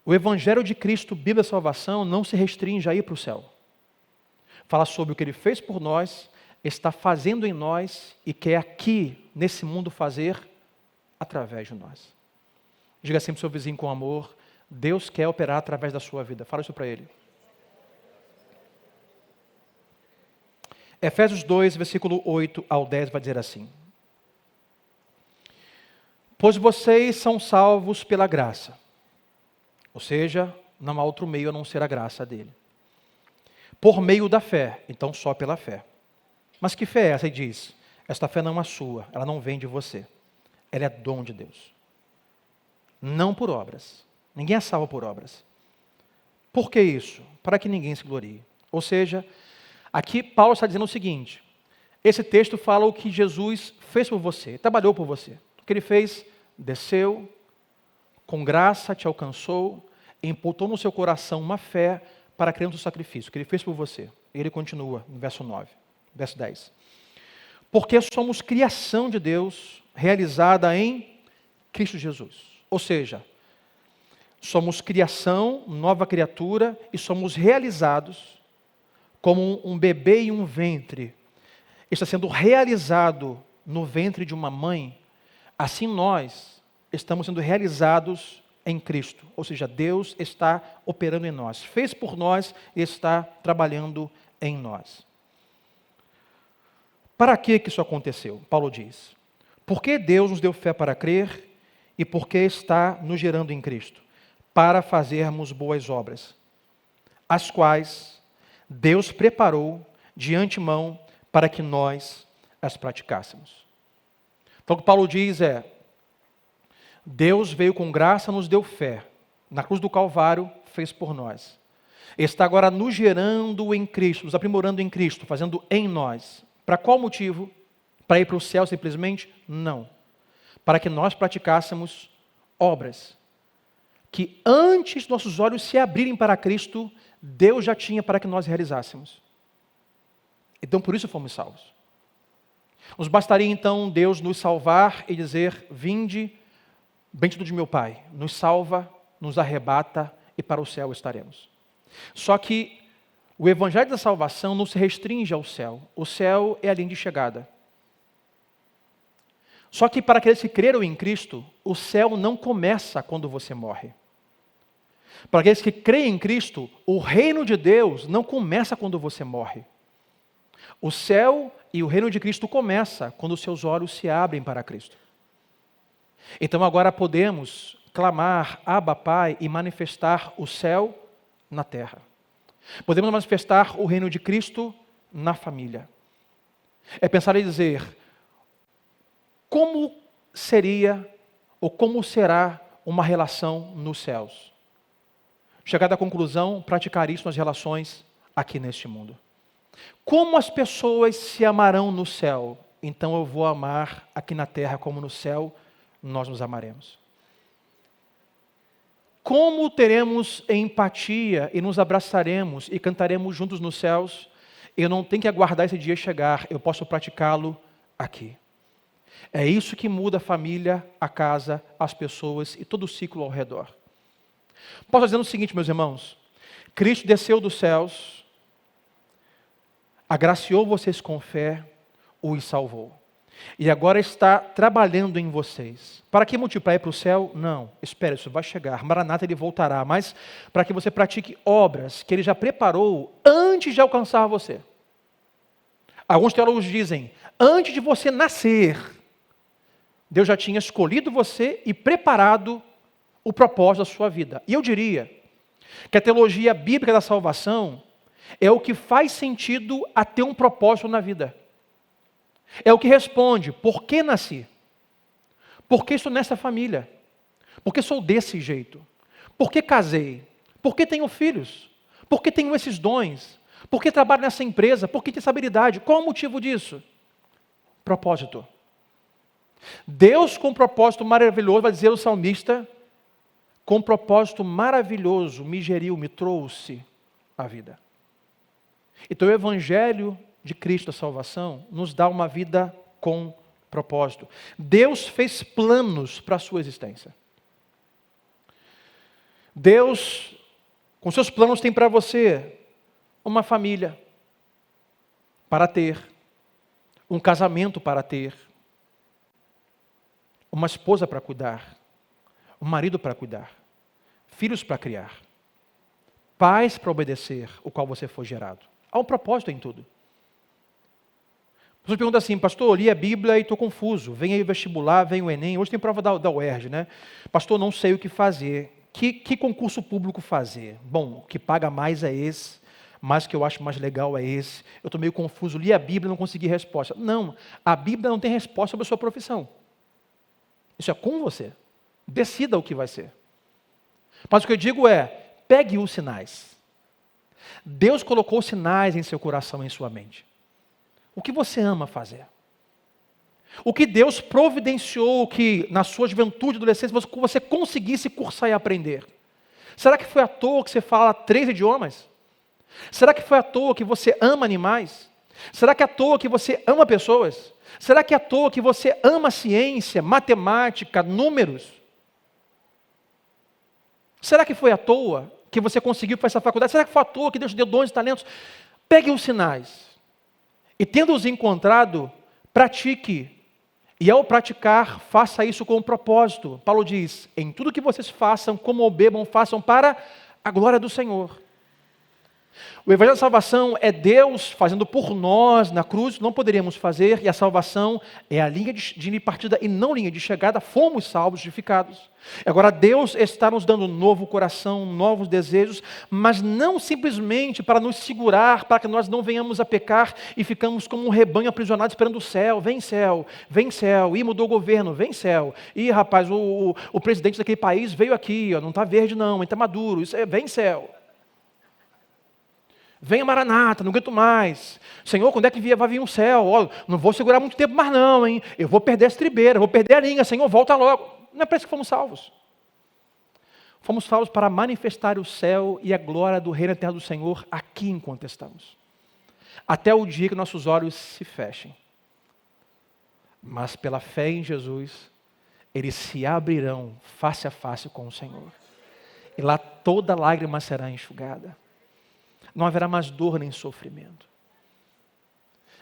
O Evangelho de Cristo, Bíblia da Salvação, não se restringe a ir para o céu. Fala sobre o que Ele fez por nós, está fazendo em nós e quer aqui, nesse mundo, fazer através de nós. Diga sempre ao seu vizinho com amor, Deus quer operar através da sua vida. Fala isso para ele. Efésios 2, versículo 8 ao 10 vai dizer assim: pois vocês são salvos pela graça, ou seja, não há outro meio a não ser a graça dele, por meio da fé, então só pela fé. Mas que fé é essa? Ele diz, esta fé não é sua, ela não vem de você, ela é dom de Deus, não por obras, ninguém é salvo por obras. Por que isso? Para que ninguém se glorie. Ou seja, aqui Paulo está dizendo o seguinte, esse texto fala o que Jesus fez por você, trabalhou por você. O que ele fez, desceu, com graça te alcançou, e imputou no seu coração uma fé para crer no seu sacrifício, que ele fez por você. E ele continua no verso 9, verso 10. Porque somos criação de Deus, realizada em Cristo Jesus. Ou seja, somos criação, nova criatura, e somos realizados como um bebê em um ventre está sendo realizado no ventre de uma mãe, assim nós estamos sendo realizados em Cristo. Ou seja, Deus está operando em nós. Fez por nós e está trabalhando em nós. Para que isso aconteceu? Paulo diz, porque Deus nos deu fé para crer e porque está nos gerando em Cristo, para fazermos boas obras, as quais Deus preparou de antemão para que nós as praticássemos. Então o que Paulo diz é, Deus veio com graça, nos deu fé. Na cruz do Calvário, fez por nós. Está agora nos gerando em Cristo, nos aprimorando em Cristo, fazendo em nós. Para qual motivo? Para ir para o céu simplesmente? Não. Para que nós praticássemos obras que antes nossos olhos se abrirem para Cristo, Deus já tinha para que nós realizássemos. Então por isso fomos salvos. Nos bastaria então Deus nos salvar e dizer, vinde, bendito de meu Pai, nos salva, nos arrebata e para o céu estaremos. Só que o evangelho da salvação não se restringe ao céu. O céu é a linha de chegada. Só que para aqueles que creram em Cristo, o céu não começa quando você morre. Para aqueles que creem em Cristo, o reino de Deus não começa quando você morre. O céu e o reino de Cristo começa quando os seus olhos se abrem para Cristo. Então agora podemos clamar, Abba, Pai, e manifestar o céu na terra. Podemos manifestar o reino de Cristo na família. É pensar e dizer, como seria ou como será uma relação nos céus? Chegar à conclusão, praticar isso nas relações aqui neste mundo. Como as pessoas se amarão no céu, então eu vou amar aqui na terra como no céu nós nos amaremos. Como teremos empatia e nos abraçaremos e cantaremos juntos nos céus, eu não tenho que aguardar esse dia chegar, eu posso praticá-lo aqui. É isso que muda a família, a casa, as pessoas e todo o ciclo ao redor. Posso dizer o seguinte, meus irmãos, Cristo desceu dos céus, agraciou vocês com fé, os salvou. E agora está trabalhando em vocês. Para que motivo? Para ir para o céu? Não. Espere, isso vai chegar. Maranata, ele voltará. Mas para que você pratique obras que ele já preparou antes de alcançar você. Alguns teólogos dizem, antes de você nascer, Deus já tinha escolhido você e preparado o propósito da sua vida. E eu diria que a teologia bíblica da salvação é o que faz sentido a ter um propósito na vida. É o que responde, por que nasci? Por que estou nessa família? Por que sou desse jeito? Por que casei? Por que tenho filhos? Por que tenho esses dons? Por que trabalho nessa empresa? Por que tenho essa habilidade? Qual o motivo disso? Propósito. Deus com um propósito maravilhoso, vai dizer o salmista, com um propósito maravilhoso, me geriu, me trouxe a vida. Então o Evangelho de Cristo, a salvação, nos dá uma vida com propósito. Deus fez planos para a sua existência. Deus, com seus planos, tem para você uma família para ter, um casamento para ter, uma esposa para cuidar, marido para cuidar, filhos para criar, pais para obedecer, o qual você foi gerado. Há um propósito em tudo. Você pergunta assim, pastor, eu li a Bíblia e estou confuso. Vem aí o vestibular, vem o Enem. Hoje tem prova da UERJ, né? Pastor, não sei o que fazer. Que concurso público fazer? Bom, o que paga mais é esse, mas o que eu acho mais legal é esse. Eu estou meio confuso, li a Bíblia e não consegui resposta. Não, a Bíblia não tem resposta sobre a sua profissão. Isso é com você. Decida o que vai ser. Mas o que eu digo é, pegue os sinais. Deus colocou sinais em seu coração e em sua mente. O que você ama fazer? O que Deus providenciou que na sua juventude e adolescência você conseguisse cursar e aprender? Será que foi à toa que você fala 3 idiomas? Será que foi à toa que você ama animais? Será que é à toa que você ama pessoas? Será que é à toa que você ama ciência, matemática, números? Será que foi à toa que você conseguiu fazer essa faculdade? Será que foi à toa que Deus te deu dons e talentos? Pegue os sinais. E tendo-os encontrado, pratique. E ao praticar, faça isso com um propósito. Paulo diz, em tudo que vocês façam, como ou bebam, façam para a glória do Senhor. O Evangelho da Salvação é Deus fazendo por nós na cruz, não poderíamos fazer, e a salvação é a linha de partida e não linha de chegada, fomos salvos, justificados. Agora Deus está nos dando um novo coração, novos desejos, mas não simplesmente para nos segurar, para que nós não venhamos a pecar e ficamos como um rebanho aprisionado esperando o céu, vem céu, e mudou o governo, vem céu, e rapaz, o presidente daquele país veio aqui, ó, não está verde não, está maduro, isso é, vem céu. Venha Maranata, não aguento mais. Senhor, quando é que vai vir um céu? Oh, não vou segurar muito tempo mais não, hein? Eu vou perder a estribeira, vou perder a linha. Senhor, volta logo. Não é para isso que fomos salvos. Fomos salvos para manifestar o céu e a glória do reino eterno do Senhor aqui enquanto estamos. Até o dia que nossos olhos se fechem. Mas pela fé em Jesus, eles se abrirão face a face com o Senhor. E lá toda lágrima será enxugada. Não haverá mais dor nem sofrimento.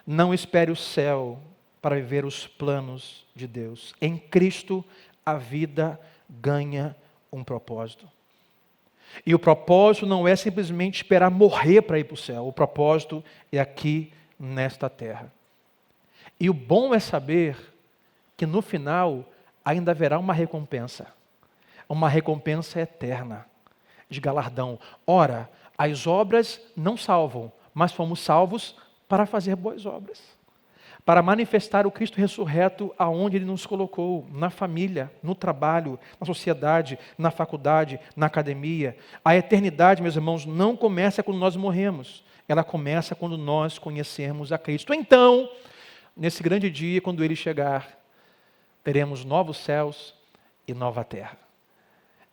Não espere o céu para viver os planos de Deus. Em Cristo, a vida ganha um propósito. E o propósito não é simplesmente esperar morrer para ir para o céu. O propósito é aqui nesta terra. E o bom é saber que no final ainda haverá uma recompensa eterna de galardão. Ora, as obras não salvam, mas fomos salvos para fazer boas obras. Para manifestar o Cristo ressurreto aonde Ele nos colocou, na família, no trabalho, na sociedade, na faculdade, na academia. A eternidade, meus irmãos, não começa quando nós morremos. Ela começa quando nós conhecermos a Cristo. Então, nesse grande dia, quando Ele chegar, teremos novos céus e nova terra.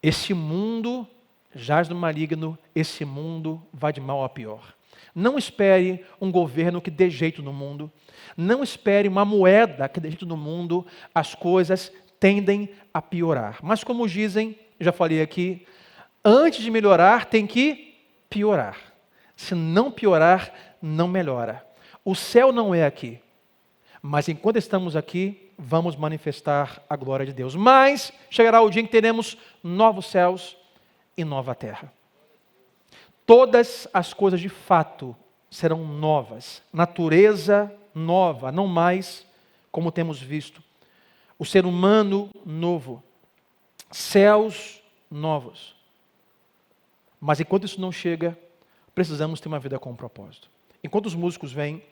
Esse mundo jaz no maligno, esse mundo vai de mal a pior. Não espere um governo que dê jeito no mundo. Não espere uma moeda que dê jeito no mundo. As coisas tendem a piorar. Mas como dizem, já falei aqui, antes de melhorar tem que piorar. Se não piorar, não melhora. O céu não é aqui. Mas enquanto estamos aqui, vamos manifestar a glória de Deus. Mas chegará o dia em que teremos novos céus e nova terra. Todas as coisas de fato serão novas, natureza nova, não mais como temos visto. O ser humano novo, céus novos. Mas enquanto isso não chega, precisamos ter uma vida com um propósito. Enquanto os músicos vêm,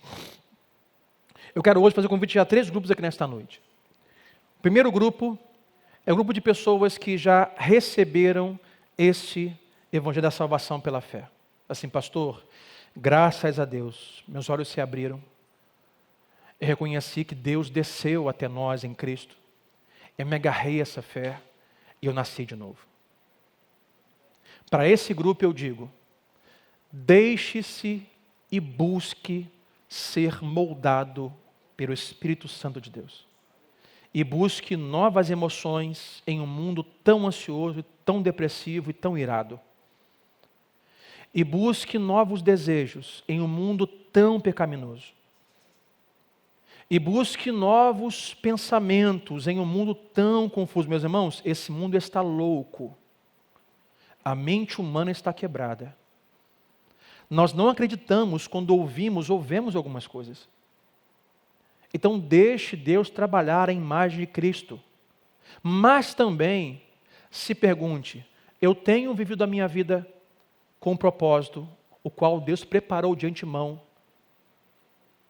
eu quero hoje fazer um convite a 3 grupos aqui nesta noite. O primeiro grupo é o grupo de pessoas que já receberam este Evangelho da Salvação pela fé. Assim, pastor, graças a Deus, meus olhos se abriram. Eu reconheci que Deus desceu até nós em Cristo. Eu me agarrei a essa fé e eu nasci de novo. Para esse grupo eu digo, deixe-se e busque ser moldado pelo Espírito Santo de Deus. E busque novas emoções em um mundo tão ansioso, tão depressivo e tão irado. E busque novos desejos em um mundo tão pecaminoso. E busque novos pensamentos em um mundo tão confuso. Meus irmãos, esse mundo está louco. A mente humana está quebrada. Nós não acreditamos quando ouvimos ou vemos algumas coisas. Então deixe Deus trabalhar a imagem de Cristo. Mas também se pergunte, eu tenho vivido a minha vida com um propósito, o qual Deus preparou de antemão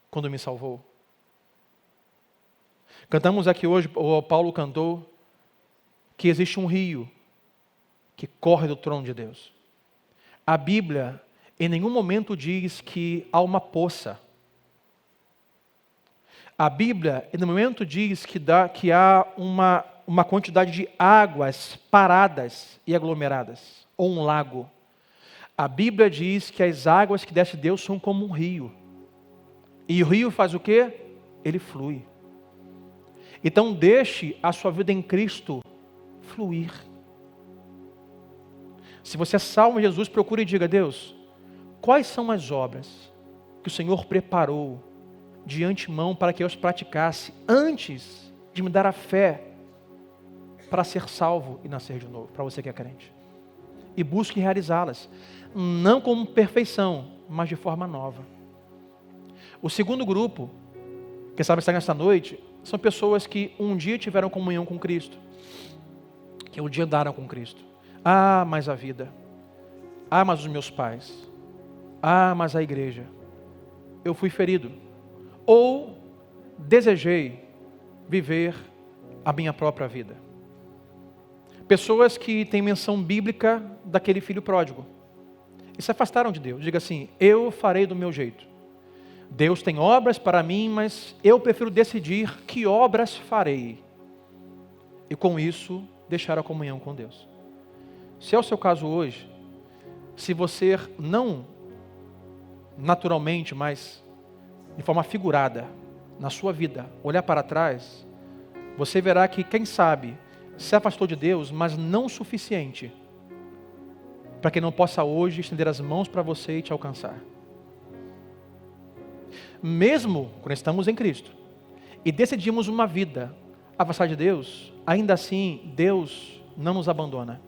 quando me salvou? Cantamos aqui hoje, o Paulo cantou, que existe um rio que corre do trono de Deus. A Bíblia em nenhum momento diz que há uma poça. A Bíblia em nenhum momento diz que há uma quantidade de águas paradas e aglomeradas, ou um lago. A Bíblia diz que as águas que desce de Deus são como um rio. E o rio faz o quê? Ele flui. Então deixe a sua vida em Cristo fluir. Se você é salvo em Jesus, procure e diga, Deus, quais são as obras que o Senhor preparou de antemão para que eu as praticasse antes de me dar a fé para ser salvo e nascer de novo, para você que é crente. E busque realizá-las, não como perfeição, mas de forma nova. O segundo grupo, que sabe estar nesta noite, são pessoas que um dia tiveram comunhão com Cristo, que um dia andaram com Cristo. Ah, mas a vida. Ah, mas os meus pais. Ah, mas a igreja. Eu fui ferido. Ou desejei viver a minha própria vida. Pessoas que têm menção bíblica daquele filho pródigo. E se afastaram de Deus. Diga assim, eu farei do meu jeito. Deus tem obras para mim, mas eu prefiro decidir que obras farei. E com isso, deixar a comunhão com Deus. Se é o seu caso hoje, se você não naturalmente, mas de forma figurada, na sua vida, olhar para trás, você verá que, quem sabe, se afastou de Deus, mas não o suficiente para que não possa hoje estender as mãos para você e te alcançar. Mesmo quando estamos em Cristo e decidimos uma vida afastar de Deus, ainda assim Deus não nos abandona.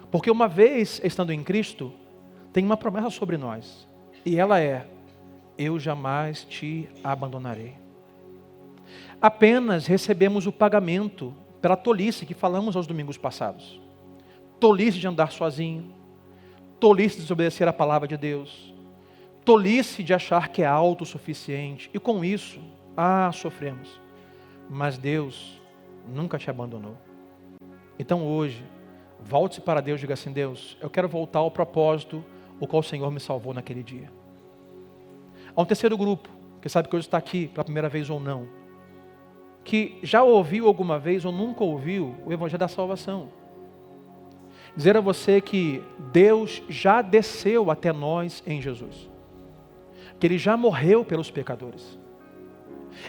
Porque uma vez estando em Cristo, tem uma promessa sobre nós. E ela é, eu jamais te abandonarei. Apenas recebemos o pagamento pela tolice que falamos aos domingos passados. Tolice de andar sozinho, tolice de desobedecer a palavra de Deus, tolice de achar que é autossuficiente, e com isso, sofremos. Mas Deus nunca te abandonou. Então hoje, volte-se para Deus e diga assim, Deus, eu quero voltar ao propósito o qual o Senhor me salvou naquele dia. Há um terceiro grupo, que sabe que hoje está aqui pela primeira vez ou não, que já ouviu alguma vez ou nunca ouviu o Evangelho da Salvação. Dizer a você que Deus já desceu até nós em Jesus. Que Ele já morreu pelos pecadores.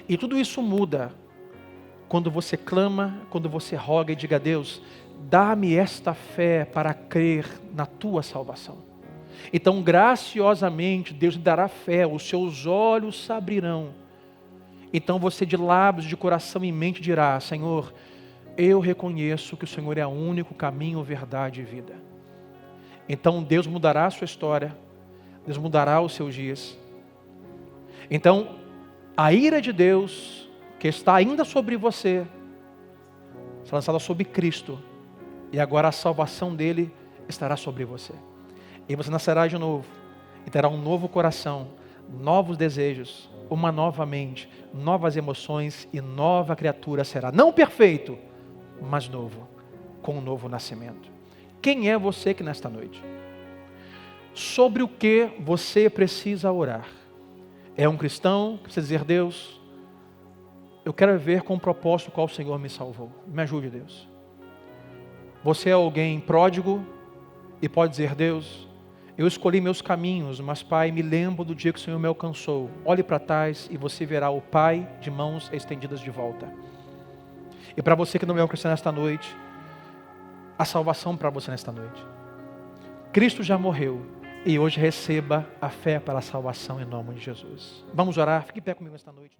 E tudo isso muda quando você clama, quando você roga e diga a Deus, dá-me esta fé para crer na tua salvação. Então, graciosamente, Deus lhe dará fé, os seus olhos se abrirão. Então você de lábios, de coração e mente dirá, Senhor, eu reconheço que o Senhor é o único caminho, verdade e vida. Então Deus mudará a sua história, Deus mudará os seus dias. Então, a ira de Deus, que está ainda sobre você, será lançada sobre Cristo, e agora a salvação dele estará sobre você. E você nascerá de novo, e terá um novo coração, novos desejos, uma nova mente, novas emoções, e nova criatura será, não perfeito, mas novo, com um novo nascimento. Quem é você que nesta noite? Sobre o que você precisa orar? É um cristão que precisa dizer, Deus, eu quero ver com o propósito qual o Senhor me salvou. Me ajude, Deus. Você é alguém pródigo e pode dizer, Deus, eu escolhi meus caminhos, mas Pai, me lembro do dia que o Senhor me alcançou. Olhe para trás e você verá o Pai de mãos estendidas de volta. E para você que não é um cristão nesta noite, a salvação para você nesta noite. Cristo já morreu e hoje receba a fé para a salvação em nome de Jesus. Vamos orar? Fique em pé comigo nesta noite.